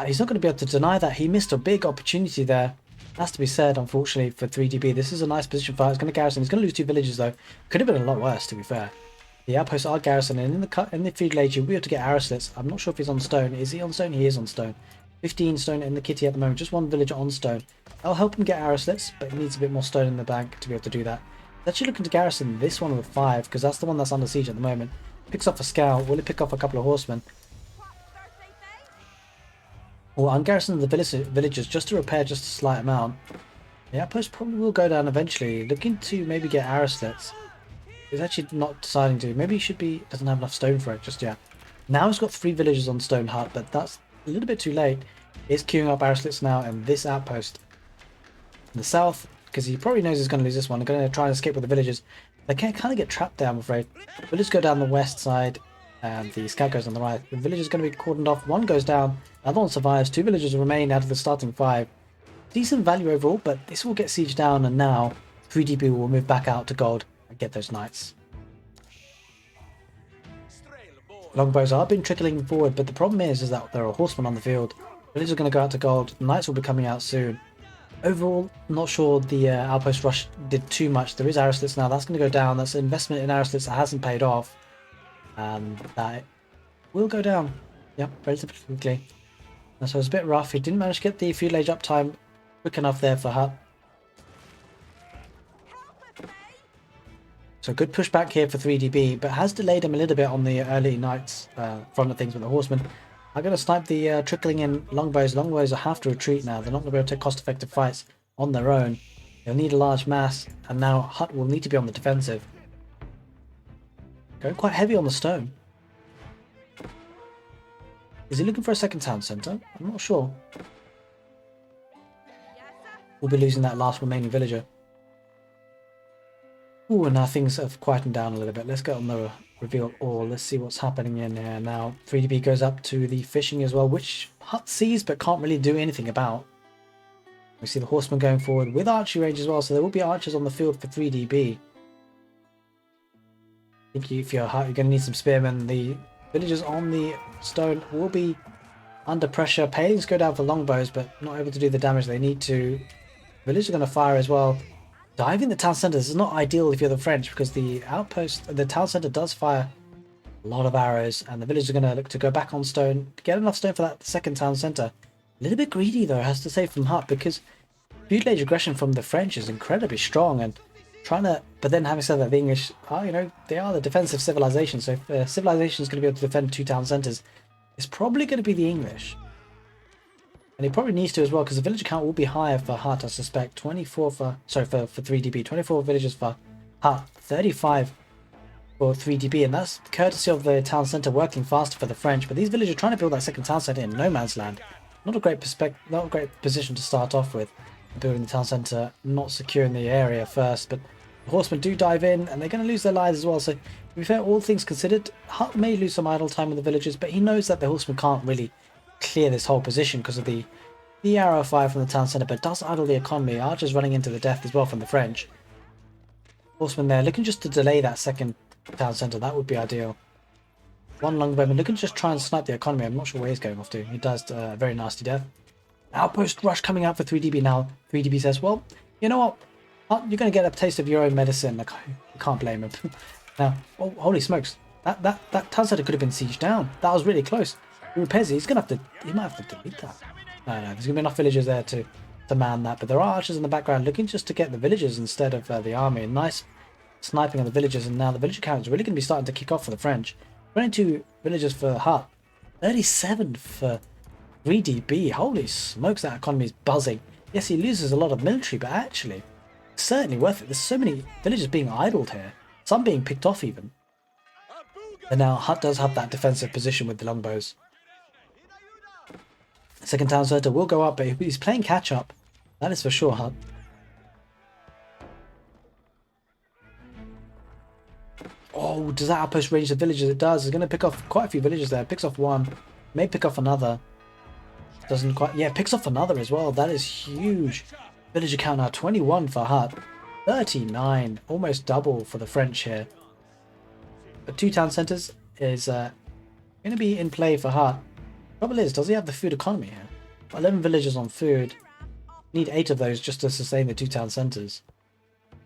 He's not going to be able to deny that. He missed a big opportunity there. Has to be said, unfortunately, for 3DB. This is a nice position for HuT. He's going to garrison. He's going to lose 2 villages, though. Could have been a lot worse, to be fair. The outposts are garrisoned, and in the feudal age, you'll be able to get arrow slits. I'm not sure if he's on stone. Is he on stone? He is on stone. 15 stone in the kitty at the moment. Just 1 villager on stone. That'll help him get arrow slits, but he needs a bit more stone in the bank to be able to do that. He's actually looking to garrison this one with 5, because that's the one that's under siege at the moment. Picks off a scout. Will it pick off a couple of horsemen? Well, I'm garrisoning the villagers just to repair just a slight amount. The outpost probably will go down eventually. Looking to maybe get arrow slits. He's actually not deciding to. Maybe he should be. Doesn't have enough stone for it just yet. Now he's got 3 villagers on stone HuT, but that's a little bit too late. He's queuing up arrow slits now, and this outpost in the south, because he probably knows he's going to lose this one. They're going to try and escape with the villagers. They can kind of get trapped there, I'm afraid. Villagers go down the west side, and the scout goes on the right. The villagers are going to be cordoned off. 1 goes down, another one survives. 2 villagers remain out of the starting 5. Decent value overall, but this will get sieged down, and now 3DB will move back out to gold and get those knights. Longbows are been trickling forward, but the problem is that there are horsemen on the field. Villagers are going to go out to gold. Knights will be coming out soon. Overall, not sure the outpost rush did too much. There is arrow slits now. That's going to go down. That's an investment in arrow slits that hasn't paid off. And that will go down. Yep, relatively quickly. And so it's a bit rough. He didn't manage to get the feudal age uptime quick enough there for HuT. So good pushback here for 3DB, but has delayed him a little bit on the early knights front of things with the horsemen. I'm going to snipe the trickling in longbows. Longbows will have to retreat now. They're not going to be able to take cost-effective fights on their own. They'll need a large mass, and now HuT will need to be on the defensive. Going quite heavy on the stone. Is he looking for a second town centre? I'm not sure. We'll be losing that last remaining villager. Ooh, and now things have quietened down a little bit. Let's get on the reveal all. Let's see what's happening in here now. 3DB goes up to the fishing as well, which HuT sees but can't really do anything about. We see the horsemen going forward with archery range as well, so there will be archers on the field for 3DB. I think if you're HuT, you're going to need some spearmen. The villagers on the stone will be under pressure. Palings go down for longbows, but not able to do the damage they need to. Villagers are going to fire as well. Diving the town centre, this is not ideal if you're the French, because the outpost, the town centre does fire a lot of arrows, and the villagers are going to look to go back on stone to get enough stone for that second town centre. A little bit greedy though, I have to say, from HuT, because feudal age aggression from the French is incredibly strong, and trying to, but then having said that, the English are, they are the defensive civilization, so if civilization is going to be able to defend 2 town centres, it's probably going to be the English. And he probably needs to as well, because the villager count will be higher for HuT, I suspect. 24 for, sorry, for 3DB. 24 villagers for HuT, 35 for 3DB, and that's courtesy of the town centre working faster for the French. But these villagers are trying to build that second town centre in no man's land. Not a great position to start off with. Building the town centre, not securing the area first, but the horsemen do dive in, and they're going to lose their lives as well. So, to be fair, all things considered, HuT may lose some idle time with the villagers, but he knows that the horsemen can't really clear this whole position because of the Aoe4 from the town centre, but does idle the economy. Archers running into the death as well from the French. Horsemen there looking just to delay that second town centre. That would be ideal. One longbowman looking to just try and snipe the economy. I'm not sure where he's going off to. He does a very nasty death. Outpost rush coming out for 3DB now. 3DB says, well, you know what? You're going to get a taste of your own medicine. Like, you can't blame him. Now, oh, holy smokes. That town centre could have been sieged down. That was really close. Rupezi, he might have to delete that. No, there's going to be enough villagers there to man that. But there are archers in the background looking just to get the villagers instead of the army. Nice sniping of the villagers, and now the villager count is really going to be starting to kick off for the French. 22 villagers for HuT, 37 for 3DB. Holy smokes, that economy is buzzing. Yes, he loses a lot of military, but actually, it's certainly worth it. There's so many villagers being idled here, some being picked off even. And now HuT does have that defensive position with the longbows. Second town centre will go up, but he's playing catch up. That is for sure, HuT. Oh, does that outpost range the villagers? It does. It's going to pick off quite a few villagers there. Picks off one. May pick off another. Doesn't quite... Yeah, picks off another as well. That is huge. Villager count now 21 for HuT. 39. Almost double for the French here. But two town centres is going to be in play for HuT. Trouble is, does he have the food economy here? 11 villagers on food. Need 8 of those just to sustain the two town centres.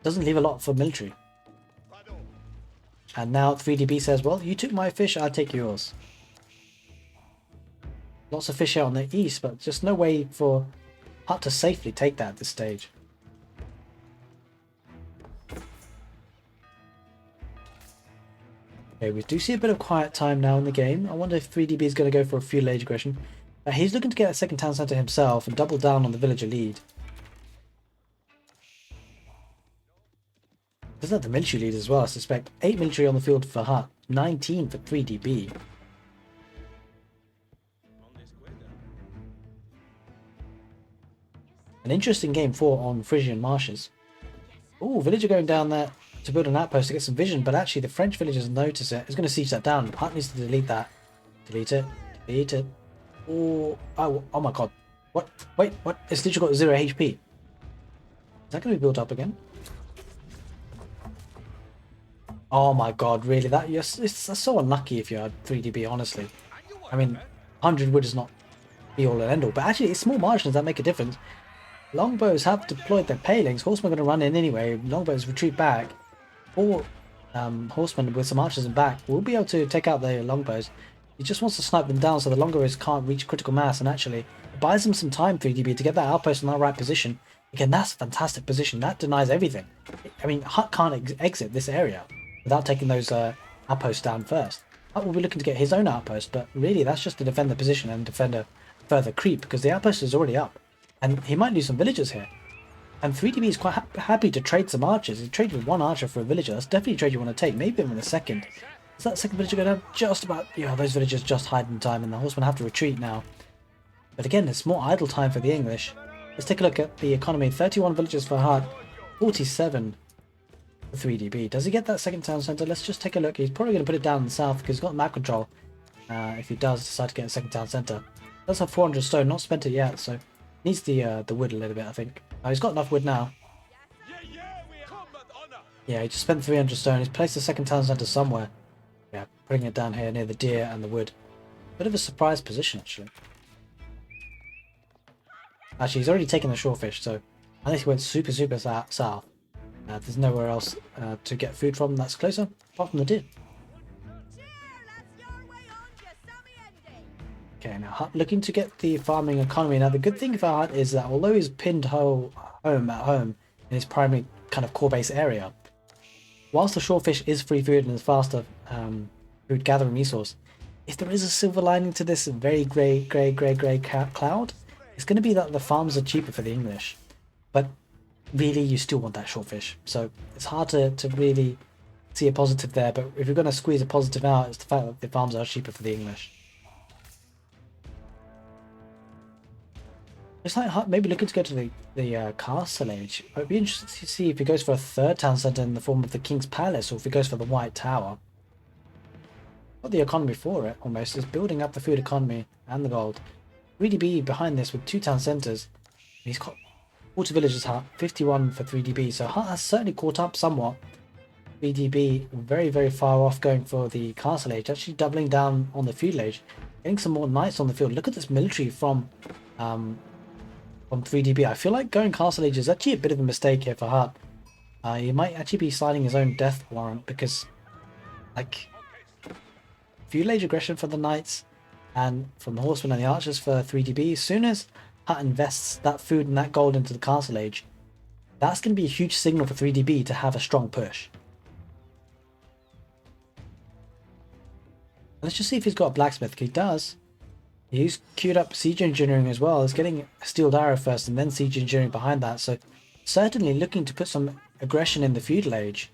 Doesn't leave a lot for military. And now 3DB says, well, you took my fish, I'll take yours. Lots of fish out on the east, but just no way for HuT to safely take that at this stage. Okay, we do see a bit of quiet time now in the game. I wonder if 3DB is going to go for a feudal age aggression. He's looking to get a second town centre himself and double down on the villager lead. Doesn't have the military lead as well, I suspect. 8 military on the field for HuT, 19 for 3DB. An interesting game 4 on Frisian marshes. Oh, villager going down there to build an outpost to get some vision, but actually the French villagers notice it. It's going to siege that down. HuT needs to delete that. Delete it. Delete it. Oh my god. What? Wait, what? It's literally got 0 HP. Is that going to be built up again? Oh my god, really? That's so unlucky if you had 3DB, honestly. I mean, 100 wood is not be all and end all, but actually it's small margins that make a difference. Longbows have deployed their palings. Horsemen are going to run in anyway. Longbows retreat back. 4 horsemen with some archers in back will be able to take out the longbows. He just wants to snipe them down so the longbows can't reach critical mass, and actually it buys them some time, 3DB, to get that outpost in the right position. Again, that's a fantastic position. That denies everything. I mean, HuT can't exit this area without taking those outposts down first. HuT will be looking to get his own outpost, but really that's just to defend the position and defend a further creep, because the outpost is already up. And he might lose some villagers here. And 3DB is quite happy to trade some archers. He traded with 1 archer for a villager. That's definitely a trade you want to take. Maybe even a second. Does that second villager go down? Just about. Yeah, those villagers just hide in time, and the horsemen have to retreat now. But again, there's more idle time for the English. Let's take a look at the economy. 31 villagers for HuT. 47 for 3DB. Does he get that second town centre? Let's just take a look. He's probably going to put it down in the south because he's got map control. If he does decide to get a second town centre. Does have 400 stone. Not spent it yet, so needs the wood a little bit, I think. He's got enough wood now. Yeah, he just spent 300 stone. He's placed the second town centre somewhere. Yeah, putting it down here near the deer and the wood. Bit of a surprise position, actually. Actually, he's already taken the shorefish, so unless he went super south, there's nowhere else to get food from that's closer, apart from the deer. Okay, now HuT looking to get the farming economy. Now the good thing for HuT is that although he's pinned home in his primary kind of core base area, whilst the shorefish is free food and is faster food gathering resource, if there is a silver lining to this very grey cloud, it's going to be that the farms are cheaper for the English, but really you still want that short fish. So it's hard to really see a positive there, but if you're going to squeeze a positive out, it's the fact that the farms are cheaper for the English. It's like HuT maybe looking to go to the castle age. I'd be interested to see if he goes for a third town centre in the form of the King's Palace, or if he goes for the White Tower. Got the economy for it, almost. Is building up the food economy and the gold. 3DB behind this with 2 town centres. He's got 40 villagers HuT, 51 for 3DB, so HuT has certainly caught up somewhat. 3DB very, very far off going for the castle age, actually doubling down on the feudal age, getting some more knights on the field. Look at this military from 3DB. I feel like going castle age is actually a bit of a mistake here for HuT. He might actually be signing his own death warrant, because like feudal age aggression for the knights and from the horsemen and the archers for 3DB. As soon as HuT invests that food and that gold into the castle age, that's going to be a huge signal for 3DB to have a strong push. Let's just see if he's got a blacksmith. He does. He's queued up siege engineering as well. He's getting a steeled arrow first and then siege engineering behind that. So certainly looking to put some aggression in the feudal age.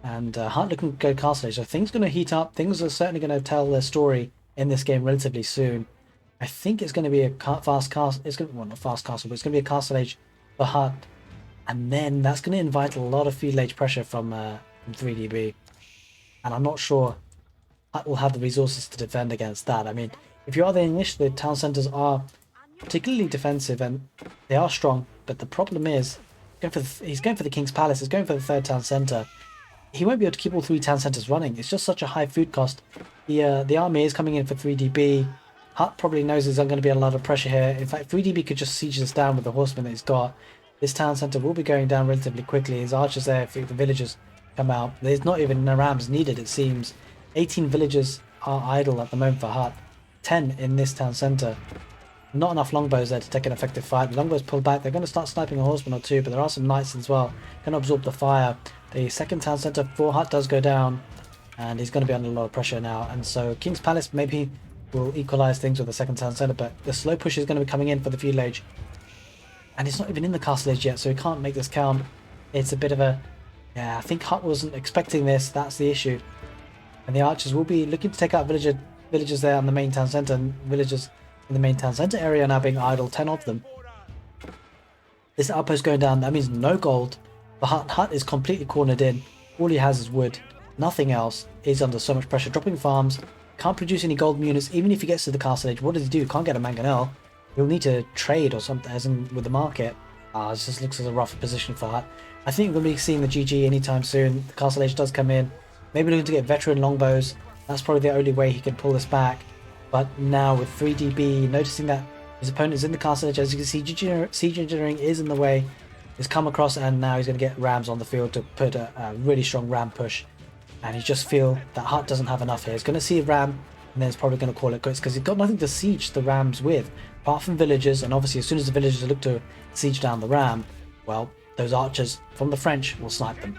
And HuT looking to go castle age. So things going to heat up. Things are certainly going to tell their story in this game relatively soon. I think it's going to be a fast castle. It's going to, well, not fast castle, but it's going to be a castle age for HuT. And then that's going to invite a lot of feudal age pressure from 3DB. And I'm not sure HuT will have the resources to defend against that. I mean, if you are the English, the town centres are particularly defensive and they are strong, but the problem is he's going for the King's Palace, he's going for the third town centre. He won't be able to keep all 3 town centres running. It's just such a high food cost. The army is coming in for 3DB. HuT probably knows there's going to be a lot of pressure here. In fact, 3DB could just siege this down with the horsemen that he's got. This town centre will be going down relatively quickly. His archers there, if the villagers come out. There's not even rams needed, it seems. 18 villagers are idle at the moment for HuT. 10 in this town centre. Not enough longbows there to take an effective fight. The longbows pull back. They're going to start sniping a horseman or 2, but there are some knights as well. Going to absorb the fire. The second town centre for HuT does go down, and he's going to be under a lot of pressure now. And so King's Palace maybe will equalise things with the second town centre, but the slow push is going to be coming in for the feudal age. And it's not even in the castle age yet, so he can't make this count. It's a bit of a... yeah, I think HuT wasn't expecting this. That's the issue. And the archers will be looking to take out villagers there on the main town centre, and villagers in the main town centre area now being idle, 10 of them. This outpost going down, that means no gold. The HuT is completely cornered in. All he has is wood, nothing else. He's under so much pressure, dropping farms, can't produce any gold units. Even if he gets to the castle age, what does he do? Can't get a mangonel. He'll need to trade or something, as in with the market. This just looks as a rough position for HuT. I think we'll be seeing the GG anytime soon. The castle age does come in. Maybe looking to get veteran longbows. That's probably the only way he can pull this back. But now with 3DB noticing that his opponent is in the castle age, as you can see, siege engineering is in the way. He's come across, and now he's going to get rams on the field to put a really strong ram push. And he just feel that HuT doesn't have enough here. He's going to see a ram, and then he's probably going to call it quits, because he's got nothing to siege the rams with, apart from villagers. And obviously as soon as the villagers look to siege down the ram, well, those archers from the French will snipe them.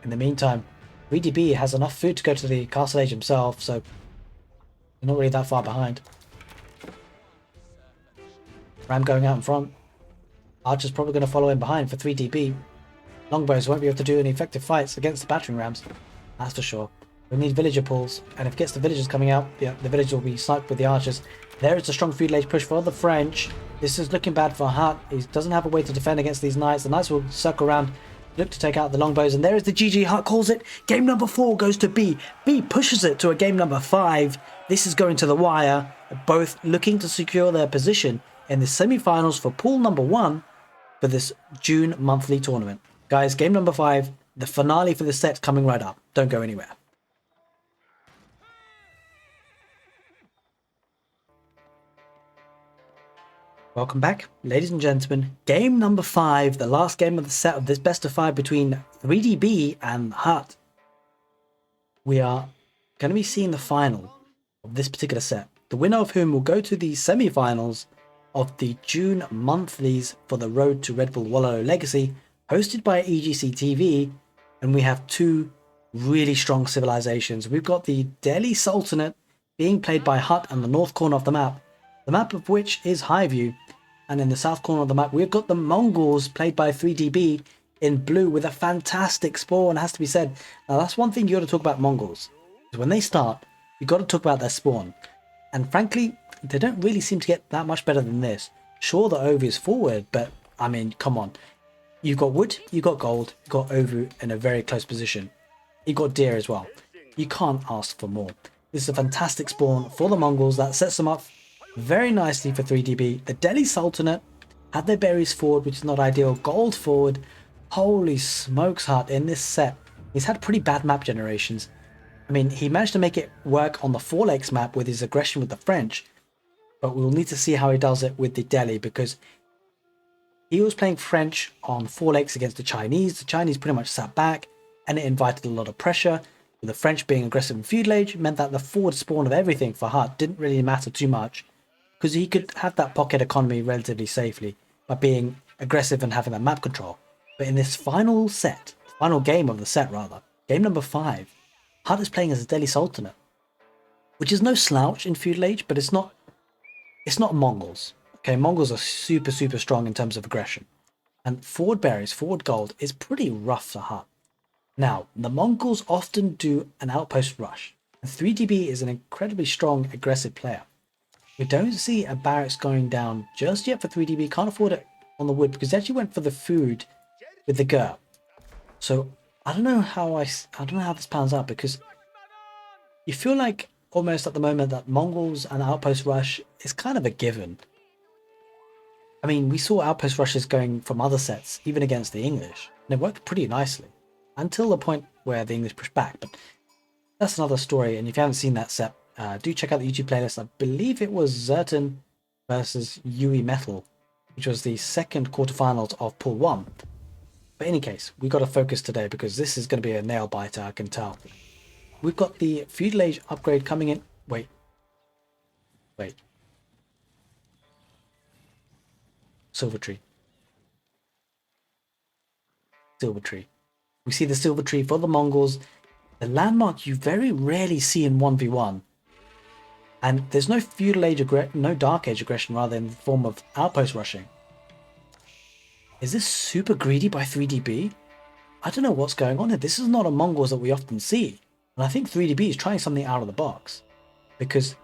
In the meantime, 3DB has enough food to go to the castle age himself, so they're not really that far behind. Ram going out in front. Archer's probably going to follow in behind for 3DB. Longbows won't be able to do any effective fights against the battering rams, that's for sure. We'll need villager pulls, and if it gets the villagers coming out, yeah, the villagers will be sniped with the archers. There is a strong feudal age push for the French. This is looking bad for HuT. He doesn't have a way to defend against these knights. The knights will circle around, look to take out the longbows, and there is the GG. HuT calls it. Game number 4 goes to B. B pushes it to a game number 5. This is going to the wire, both looking to secure their position in the semi-finals for pool number 1 for this June monthly tournament. Guys, game number 5, the finale for the set coming right up. Don't go anywhere. Welcome back, ladies and gentlemen. Game number 5, the last game of the set of this best of 5 between 3DB and HuT. We are going to be seeing the final of this particular set, the winner of whom will go to the semi-finals of the June monthlies for the Road to Redbull Wololo Legacy, hosted by EGCTV, and we have 2 really strong civilizations. We've got the Delhi Sultanate being played by HuT on the north corner of the map of which is Highview. And in the south corner of the map, we've got the Mongols played by 3DB in blue with a fantastic spawn, has to be said. Now, that's one thing you got to talk about Mongols. Is when they start, you got to talk about their spawn. And frankly, they don't really seem to get that much better than this. Sure, the Aoe is forward, but I mean, come on. You've got wood, you've got gold, you've got Aoe in a very close position. You've got deer as well. You can't ask for more. This is a fantastic spawn for the Mongols that sets them up very nicely for 3DB. The Delhi Sultanate had their berries forward, which is not ideal. Gold forward. Holy smokes, HuT in this set. He's had pretty bad map generations. I mean, he managed to make it work on the 4 Lakes map with his aggression with the French, but we'll need to see how he does it with the Delhi, because he was playing French on 4 Lakes against the Chinese. The Chinese pretty much sat back, and it invited a lot of pressure. With the French being aggressive in feudal age, meant that the forward spawn of everything for HuT didn't really matter too much, because he could have that pocket economy relatively safely by being aggressive and having that map control. But in this final set, final game of the set rather, game number 5, HuT is playing as a Delhi Sultanate, which is no slouch in feudal age, but it's not Mongols. Okay, Mongols are super strong in terms of aggression, and forward berries, forward gold is pretty rough for HuT. Now, the Mongols often do an outpost rush, and 3DB is an incredibly strong aggressive player. We don't see a barracks going down just yet for 3DB. Can't afford it on the wood because they actually went for the food with the GURP. So I don't know how this pans out, because you feel like almost at the moment that Mongols and outpost rush is kind of a given. I mean, we saw outpost rushes going from other sets, even against the English, and it worked pretty nicely until the point where the English pushed back. But that's another story, and if you haven't seen that set, do check out the YouTube playlist. I believe it was Zerton versus Yui Metal, which was the second quarterfinals of Pool 1. But in any case, we've got to focus today because this is going to be a nail biter, I can tell. We've got the feudal age upgrade coming in. Wait. Silver tree. We see the silver tree for the Mongols. The landmark you very rarely see in 1v1. And there's no feudal age no dark age aggression rather in the form of outpost rushing. Is this super greedy by 3DB? I don't know what's going on here. This is not a Mongols that we often see. And I think 3DB is trying something out of the box, because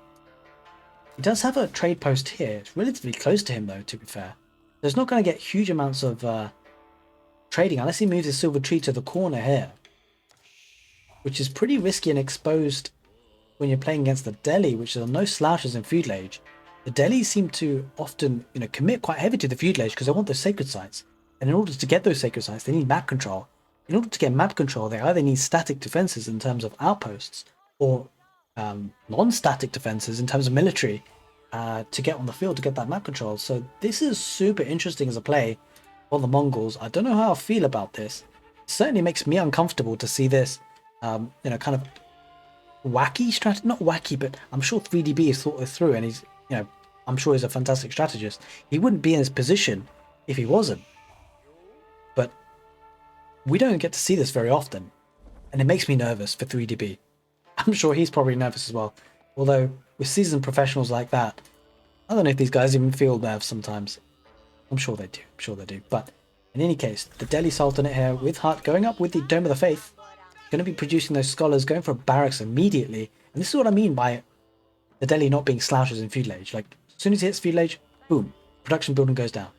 he does have a trade post here. It's relatively close to him though, to be fair. So it's not going to get huge amounts of trading unless he moves his silver tree to the corner here, which is pretty risky and exposed when you're playing against the Delhi, which are no slouches in feudal age. The Delhi seem to often, commit quite heavy to the feudal age because they want those sacred sites. And in order to get those sacred sites, they need map control. In order to get map control, they either need static defenses in terms of outposts, or non-static defenses in terms of military to get on the field to get that map control. So this is super interesting as a play for the Mongols. I don't know how I feel about this. It certainly makes me uncomfortable to see this, kind of wacky strategy. Not wacky, but I'm sure 3DB has thought this through, and he's, I'm sure he's a fantastic strategist. He wouldn't be in this position if he wasn't. But we don't get to see this very often, and it makes me nervous for 3DB. I'm sure he's probably nervous as well. Although, with seasoned professionals like that, I don't know if these guys even feel nerves sometimes. I'm sure they do. But in any case, the Delhi Sultanate here with HuT going up with the Dome of the Faith, going to be producing those scholars, going for barracks immediately. And this is what I mean by the Delhi not being slouches in feudal age. Like, as soon as it hits feudal age, boom, production building goes down.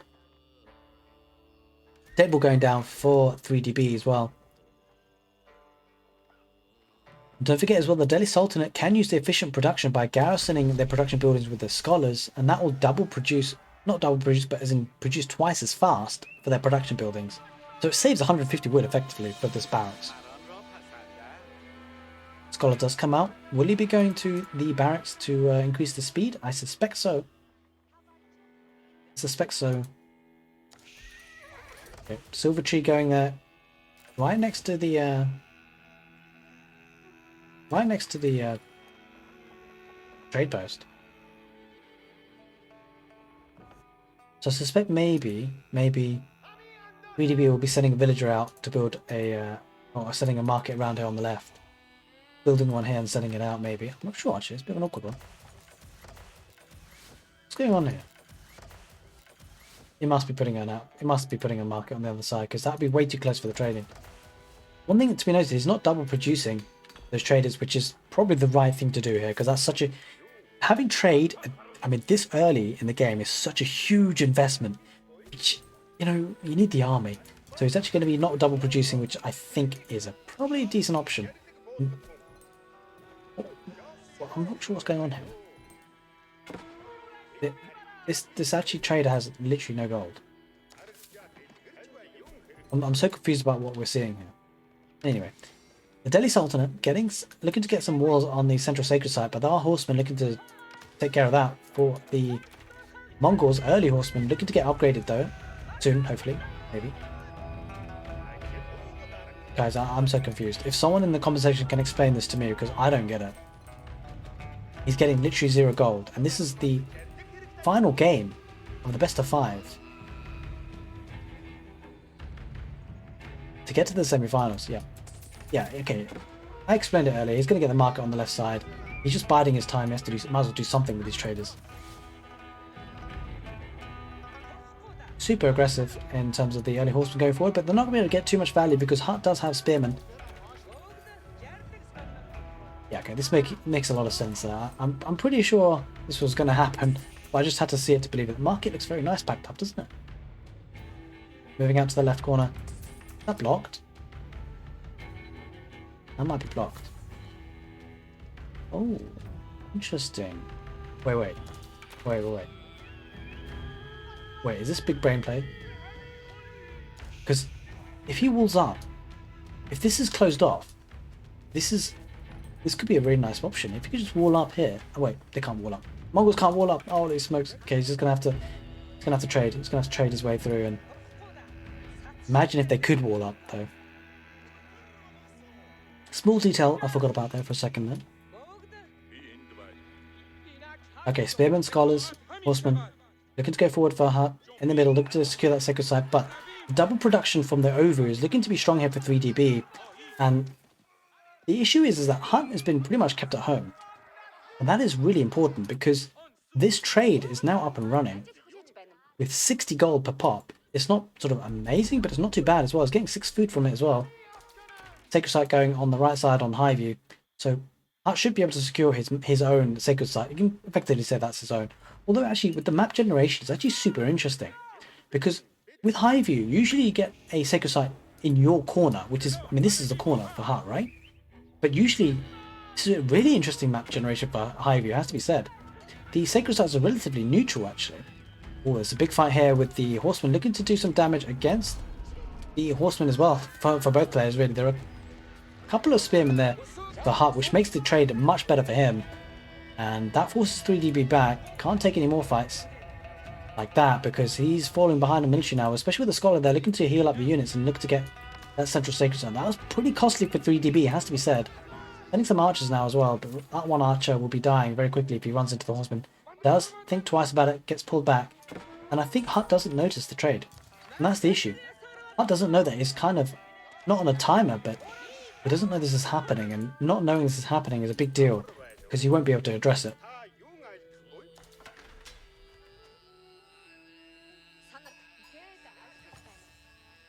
Table going down for 3DB as well. And don't forget as well, the Delhi Sultanate can use the efficient production by garrisoning their production buildings with their scholars, and that will not double produce, but as in produce twice as fast for their production buildings. So it saves 150 wood effectively for this barracks. Scholar does come out. Will he be going to the barracks to increase the speed? I suspect so. Okay, silver tree going there, right next to the trade post. So I suspect maybe 3DB will be sending a villager out to build a Or setting a market around here on the left. Building one here and sending it out, maybe. I'm not sure, actually. It's a bit of an awkward one. What's going on here? He must be putting an out. He must be putting a market on the other side, because that would be way too close for the trading. One thing to be noted is not double producing those traders, which is probably the right thing to do here, because that's such a... Having trade, I mean, this early in the game is such a huge investment, which, you know, you need the army. So it's actually going to be not double producing, which I think is a probably a decent option. I'm not sure what's going on here. This actually trader has literally no gold. I'm so confused about what we're seeing here. Anyway, the Delhi Sultanate looking to get some walls on the central sacred site, but there are horsemen looking to take care of that for the Mongols. Early horsemen looking to get upgraded though, soon, hopefully, maybe. Guys, I'm so confused. If someone in the comment section can explain this to me, because I don't get it. He's getting literally 0 gold, and this is the final game of the best of 5 to get to the semi-finals. Yeah, okay. I explained it earlier. He's going to get the market on the left side. He's just biding his time. He has to might as well do something with these traders. Super aggressive in terms of the early horsemen going forward, but they're not going to be able to get too much value because HuT does have spearmen. Yeah, okay, this makes a lot of sense there. I'm pretty sure this was going to happen, but I just had to see it to believe it. The market looks very nice backed up, doesn't it? Moving out to the left corner. Is that blocked? That might be blocked. Oh, interesting. Wait. Wait, is this big brain play? Because if he walls up, if this is closed off, this could be a very nice option. If you could just wall up here. Oh wait, they can't wall up. Mongols can't wall up. Oh, these smokes. Okay, he's just gonna have to. He's gonna have to trade. He's gonna have to trade his way through. And imagine if they could wall up though. Small detail I forgot about there for a second then. Okay, spearmen, scholars, horsemen, looking to go forward for HuT in the middle, looking to secure that sacred site, but the double production from the Aoe4 is looking to be strong here for 3DB, and the issue is that HuT has been pretty much kept at home, and that is really important because this trade is now up and running with 60 gold per pop. It's not sort of amazing, but it's not too bad as well. It's getting 6 food from it as well. Sacred site going on the right side on high view, so HuT should be able to secure his own sacred site. You can effectively say that's his own. Although actually with the map generation, it's actually super interesting because with high view, usually you get a sacred site in your corner, which is, I mean, this is the corner for HuT, right? But usually, this is a really interesting map generation for high view, it has to be said. The sacred sites are relatively neutral actually. Oh, there's a big fight here with the horsemen looking to do some damage against the horsemen as well for both players really. There are a couple of spearmen there for HuT, which makes the trade much better for him. And that forces 3DB back. Can't take any more fights like that because he's falling behind the military now, especially with the scholar there looking to heal up the units and look to get that central sacred zone. That was pretty costly for 3DB, it has to be said. Sending some archers now as well, but that one archer will be dying very quickly if he runs into the horseman. Does think twice about it, gets pulled back. And I think HuT doesn't notice the trade. And that's the issue. HuT doesn't know that it's kind of not on a timer, but he doesn't know this is happening, and not knowing this is happening is a big deal because you won't be able to address it.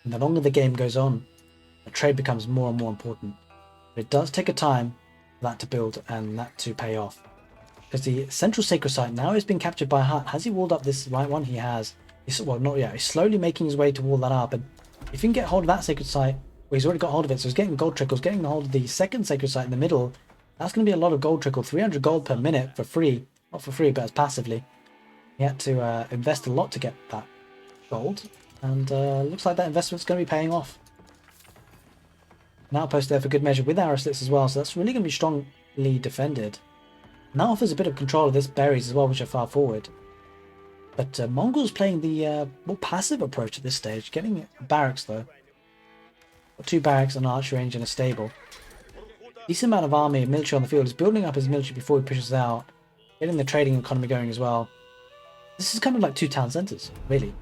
And the longer the game goes on, the trade becomes more and more important. But it does take a time for that to build and that to pay off. Because the central sacred site now is being captured by HuT. Has he walled up this right one? He has. Well, not yet. He's slowly making his way to wall that up. And if he can get hold of that sacred site, well, he's already got hold of it, so he's getting gold trickles, getting hold of the second sacred site in the middle. That's going to be a lot of gold trickle, 300 gold per minute for free. Not for free, but as passively. He had to invest a lot to get that gold, and looks like that investment's going to be paying off. An outpost there for good measure with arrow slits as well, so that's really going to be strongly defended. And that offers a bit of control of this berries as well, which are far forward. But Mongols playing the more passive approach at this stage, getting barracks though. 2 barracks, an archer range and a stable. Decent amount of army and military on the field. Is building up his military before he pushes out. Getting the trading economy going as well. This is kind of like 2 town centres, really.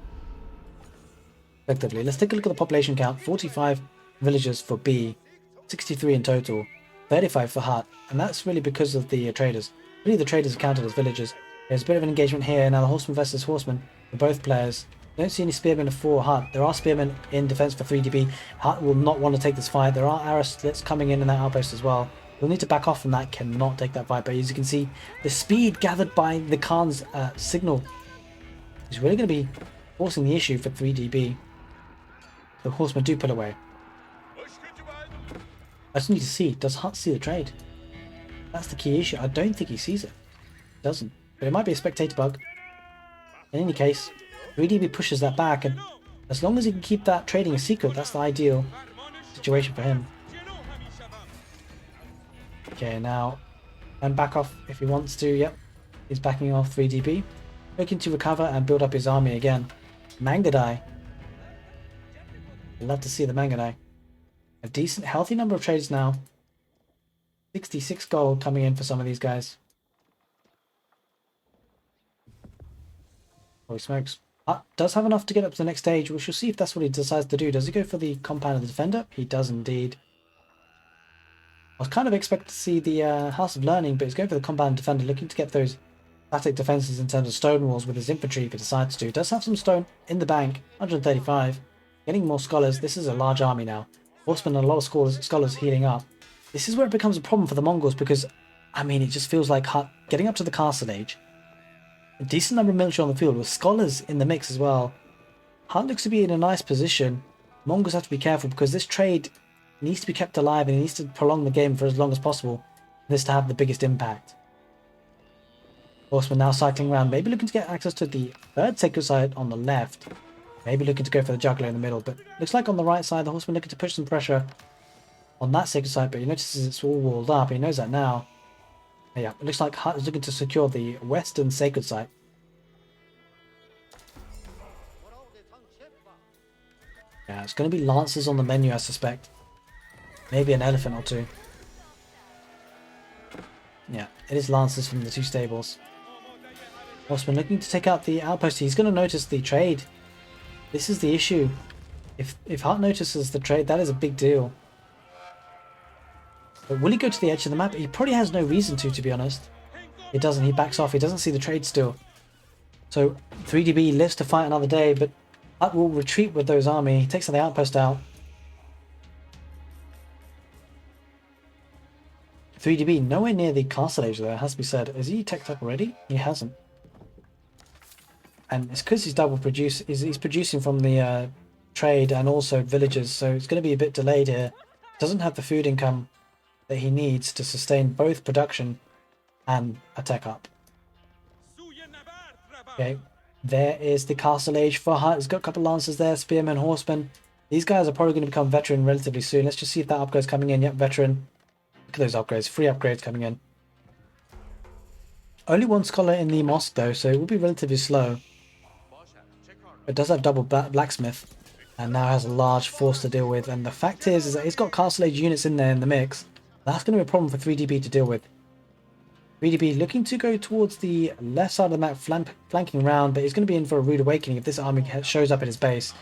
Effectively. Let's take a look at the population count. 45 villagers for B. 63 in total, 35 for HuT, and that's really because of the traders. Really, the traders are counted as villagers. There's a bit of an engagement here. Now the horseman versus horseman for both players. Don't see any spearmen for HuT. There are spearmen in defense for 3DB. HuT will not want to take this fight. There are arrow slits coming in that outpost as well. We'll need to back off from that. Cannot take that fight. But as you can see, the speed gathered by the Khan's signal is really going to be forcing the issue for 3DB. The horsemen do pull away. I just need to see, does HuT see the trade? That's the key issue. I don't think he sees it. He doesn't. But it might be a spectator bug. In any case, 3DB pushes that back, and as long as he can keep that trading a secret, that's the ideal situation for him. Okay, now, and back off if he wants to. Yep, he's backing off 3DB. Looking to recover and build up his army again. Mangadai. Love to see the Mangadai. A decent, healthy number of trades now. 66 gold coming in for some of these guys. Holy smokes. Does have enough to get up to the next stage. We shall see if that's what he decides to do. Does he go for the compound of the defender? He does indeed. I was kind of expecting to see the House of Learning, but he's going for the compound defender, looking to get those static defenses in terms of stone walls with his infantry if he decides to. Does have some stone in the bank. 135. Getting more scholars. This is a large army now. Horsemen and a lot of scholars healing up. This is where it becomes a problem for the Mongols because, I mean, it just feels like HuT getting up to the castle age. A decent number of military on the field with scholars in the mix as well. HuT looks to be in a nice position. Mongols have to be careful because this trade needs to be kept alive and it needs to prolong the game for as long as possible for this to have the biggest impact. Horsemen now cycling around, maybe looking to get access to the third sacred site on the left. Maybe looking to go for the juggler in the middle, but looks like on the right side the horseman looking to push some pressure on that sacred site, but he notices it's all walled up. He knows that now. Yeah, it looks like HuT is looking to secure the western sacred site. Yeah, it's going to be lancers on the menu, I suspect. Maybe an elephant or two. Yeah, it is lancers from the two stables. Horseman looking to take out the outpost. He's going to notice the trade. This is the issue. If HuT notices the trade, that is a big deal. But will he go to the edge of the map? He probably has no reason to be honest. He doesn't. He backs off. He doesn't see the trade still. So 3DB lives to fight another day, but HuT will retreat with those army. He takes the outpost out. 3DB nowhere near the castle age there, has to be said. Is he teched up already? He hasn't. And it's because he's double produce. He's producing from the trade and also villages, so it's going to be a bit delayed here. Doesn't have the food income that he needs to sustain both production and a tech up. Okay, there is the castle age for HuT. He's got a couple of lancers there, spearmen, horsemen. These guys are probably going to become veteran relatively soon. Let's just see if that upgrade's coming in. Yep, veteran. Look at those upgrades, free upgrades coming in. Only one scholar in the mosque though, so it will be relatively slow. It does have double blacksmith and now has a large force to deal with, and the fact is that he's got castle age units in there in the mix. That's going to be a problem for 3DB to deal with. 3DB looking to go towards the left side of the map, flanking around, but he's going to be in for a rude awakening if this army shows up at his base,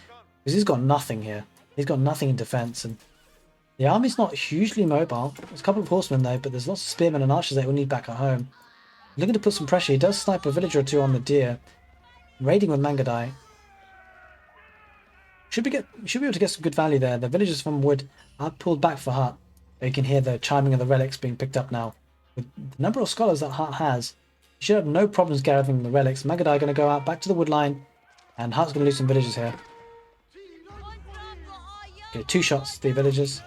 because he's got nothing here. He's got nothing in defense, and the army's not hugely mobile. There's a couple of horsemen though, but there's lots of spearmen and archers that he'll need back at home. Looking to put some pressure. He does snipe a villager or two on the deer. Raiding with Mangadai. Should be able to get some good value there. The villagers from wood are pulled back for HuT. You can hear the chiming of the relics being picked up now. With the number of scholars that HuT has, you should have no problems gathering the relics. Mangadai going to go out back to the wood line, and HuT's going to lose some villagers here. Okay, 2 shots to the villagers.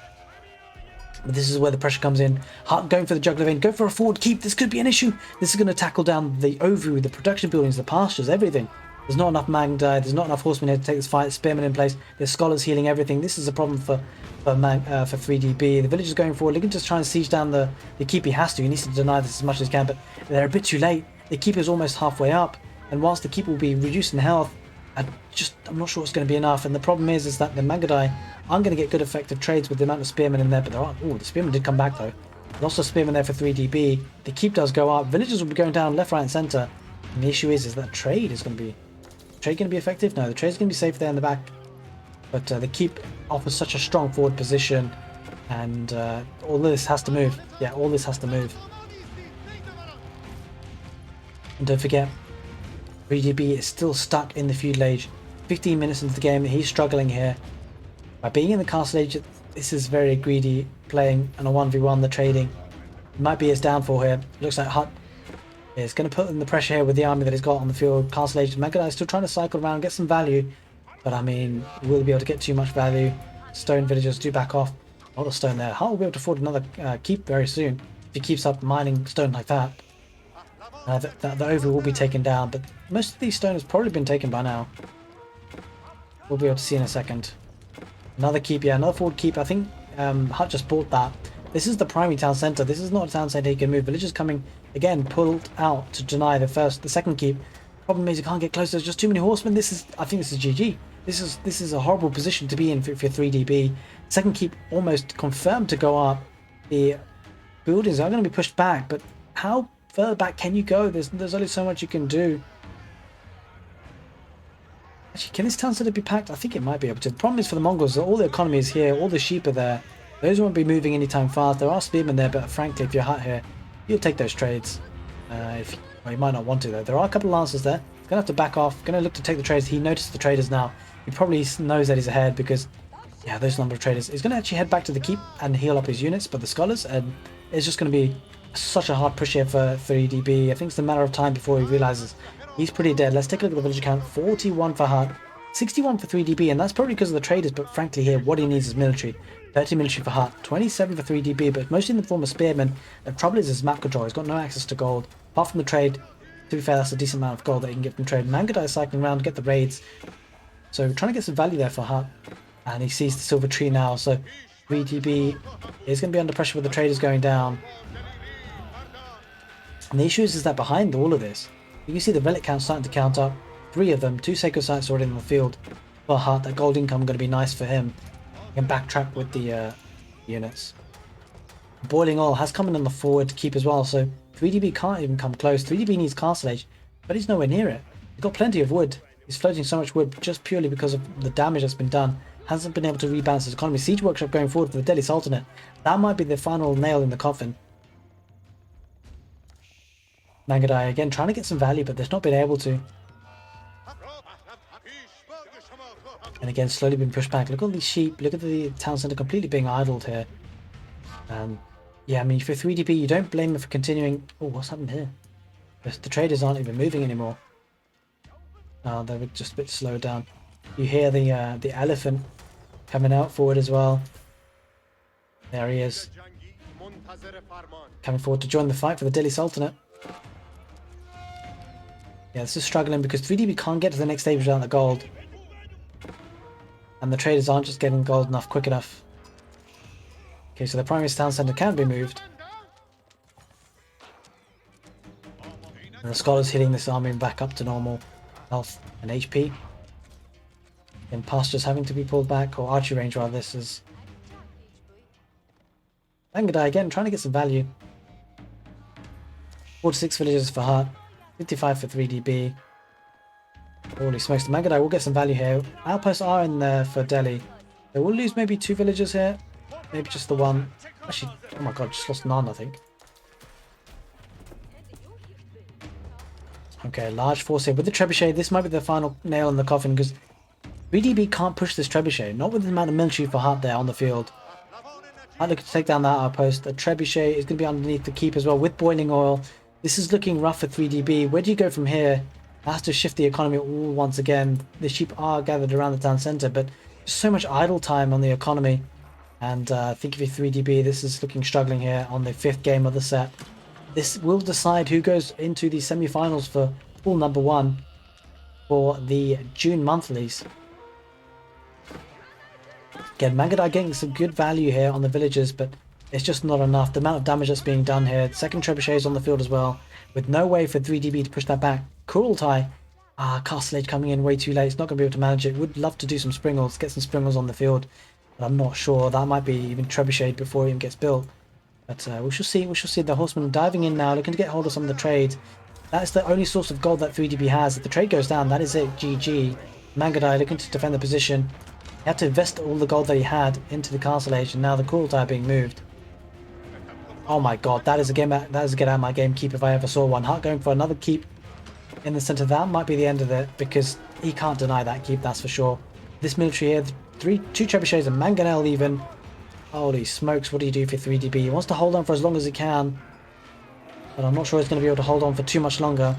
But this is where the pressure comes in. HuT going for the juggler vein. Go for a forward keep. This could be an issue. This is going to tackle down the overview, the production buildings, the pastures, everything. There's not enough Mangadai. There's not enough horsemen here to take this fight. Spearmen in place. There's scholars healing everything. This is a problem for 3DB. The villagers going forward. Looking to just try and siege down the keep. He has to. He needs to deny this as much as he can. But they're a bit too late. The keep is almost halfway up. And whilst the keep will be reduced in health, I'm not sure it's going to be enough. And the problem is that the Mangadai aren't going to get good effective trades with the amount of spearmen in there. But there are. Oh, the spearmen did come back though. There's also spearmen there for 3DB. The keep does go up. Villagers will be going down left, right, and centre. And the issue is that trade is going to be. Trade going to be effective? No, the trade's going to be safe there in the back. But the keep offers such a strong forward position. And all this has to move. Yeah, all this has to move. And don't forget, 3DB is still stuck in the feudal age. 15 minutes into the game, he's struggling here. By being in the castle age, this is very greedy playing on a 1v1, the trading. It might be his downfall here. Looks like HuT is going to put in the pressure here with the army that he's got on the field. Castle age, Magadai is still trying to cycle around, get some value. But I mean, will he be able to get too much value? Stone villagers do back off. A lot of stone there. HuT will be able to afford another keep very soon if he keeps up mining stone like that. The over will be taken down, but most of these stone has probably been taken by now. We'll be able to see in a second. Another keep, yeah, another forward keep. I think HuT just bought that. This is the primary town centre. This is not a town centre he can move. Villagers coming, again, pulled out to deny the second keep. Problem is he can't get close. There's just too many horsemen. I think this is GG. This is a horrible position to be in for 3DB. Second keep almost confirmed to go up. The buildings are going to be pushed back, but how further back can you go? There's only so much you can do. Actually, can this town centre be packed? I think it might be able to. The problem is for the Mongols, all the economy is here, all the sheep are there. Those won't be moving anytime fast. There are spearmen there, but frankly, if you're HuT here, you'll take those trades. Well, you might not want to though. There are a couple of lancers there. Gonna have to back off. Gonna look to take the trades. He noticed the traders now. He probably knows that he's ahead because, yeah, those number of traders. He's gonna actually head back to the keep and heal up his units, but the scholars, and it's just gonna be such a hard push here for 3DB. I think it's a matter of time before he realizes he's pretty dead. Let's take a look at the villager count. 41 for HuT, 61 for 3DB, and that's probably because of the traders, but frankly here, what he needs is military. 30 military for HuT, 27 for 3DB, but mostly in the form of spearmen. The trouble is his map control. He's got no access to gold. Apart from the trade, to be fair, that's a decent amount of gold that he can get from trade. Magadai is cycling around to get the raids. So we're trying to get some value there for HuT. And he sees the silver tree now, so 3DB is going to be under pressure with the traders going down. And the issue is that behind all of this, you can see the relic count starting to count up. 3 of them, 2 sacred sites already in the field for HuT. That gold income going to be nice for him. He can backtrack with the units. Boiling oil has come in on the forward keep as well, so 3DB can't even come close. 3DB needs castle age, but he's nowhere near it. He's got plenty of wood. He's floating so much wood just purely because of the damage that's been done. Hasn't been able to rebalance his economy. Siege workshop going forward for the Delhi Sultanate. That might be the final nail in the coffin. Magadai again trying to get some value, but they've not been able to. And again, slowly being pushed back. Look at all these sheep. Look at the town centre completely being idled here. Yeah, I mean, for 3DB, you don't blame them for continuing. Oh, what's happened here? The traders aren't even moving anymore. Oh, they're just a bit slowed down. You hear the elephant coming out forward as well. There he is. Coming forward to join the fight for the Delhi Sultanate. Yeah, this is struggling because 3DB can't get to the next stage without the gold. And the traders aren't just getting gold enough quick enough. Okay, so the primary town centre can be moved. And the scholars hitting this army back up to normal health and HP. And pastures having to be pulled back, or archery range rather. This is Magadai again trying to get some value. 46 villages for HuT, 55 for 3DB. Holy smokes, the Magadai will get some value here. Outposts are in there for Delhi. They will lose maybe 2 villagers here. Maybe just the one. Actually, oh my god, just lost none, I think. Okay, large force here with the trebuchet. This might be the final nail in the coffin because 3DB can't push this trebuchet. Not with the amount of military for HuT there on the field. HuT looking to take down that outpost. The trebuchet is going to be underneath the keep as well with boiling oil. This is looking rough for 3DB. Where do you go from here? Has to shift the economy all once again. The sheep are gathered around the town centre, but there's so much idle time on the economy. And I think if you're 3DB, this is looking struggling here on the 5th game of the set. This will decide who goes into the semi-finals for pool number 1 for the June monthlies. Again, Magadai getting some good value here on the villagers, but it's just not enough. The amount of damage that's being done here. Second trebuchet is on the field as well, with no way for 3DB to push that back. Kurultai, Castle Age coming in way too late. It's not going to be able to manage it. Would love to do some springles, get some springles on the field, but I'm not sure. That might be even trebuchet before it even gets built. But we shall see. We shall see. The horsemen diving in now, looking to get hold of some of the trade. That is the only source of gold that 3DB has. If the trade goes down, that is it. GG. Magadai looking to defend the position. He had to invest all the gold that he had into the castle age, and now the cool tire being moved. Oh my god, that is a get out of my game keep if I ever saw one. HuT going for another keep in the center. That might be the end of it, because he can't deny that keep, that's for sure. This military here, two trebuchets and mangonel even. Holy smokes, what do you do for 3DB? He wants to hold on for as long as he can, but I'm not sure he's going to be able to hold on for too much longer.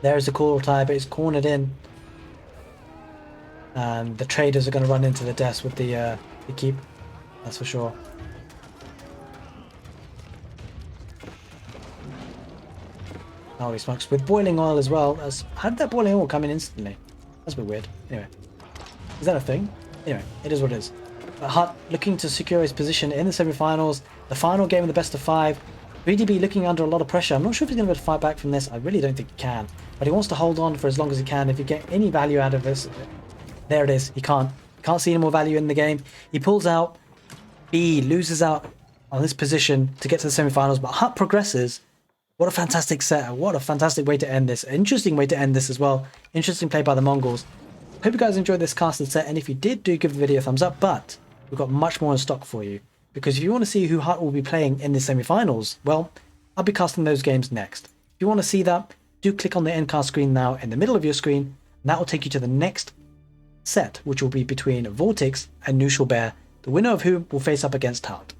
There's the cool tire, but it's cornered in. And the traders are going to run into the desk with the keep, that's for sure. Holy smokes, with boiling oil as well. How did that boiling oil come in instantly? That's a bit weird. Anyway, is that a thing? Anyway, it is what it is. But HuT looking to secure his position in the semi-finals, the final game of the best of 5. 3DB looking under a lot of pressure. I'm not sure if he's going to be able to fight back from this. I really don't think he can. But he wants to hold on for as long as he can. If you get any value out of this, there it is. He can't see any more value in the game. He pulls out. B loses out on this position to get to the semi-finals, but HuT progresses. What a fantastic set. What a fantastic way to end this. Interesting way to end this as well. Interesting play by the Mongols. Hope you guys enjoyed this casted set, and if you did, do give the video a thumbs up, but we've got much more in stock for you. Because if you want to see who HuT will be playing in the semi-finals, well, I'll be casting those games next. If you want to see that, do click on the end card screen now in the middle of your screen, and that will take you to the next set, which will be between Vortex and Neutral Bear, the winner of whom will face up against HuT.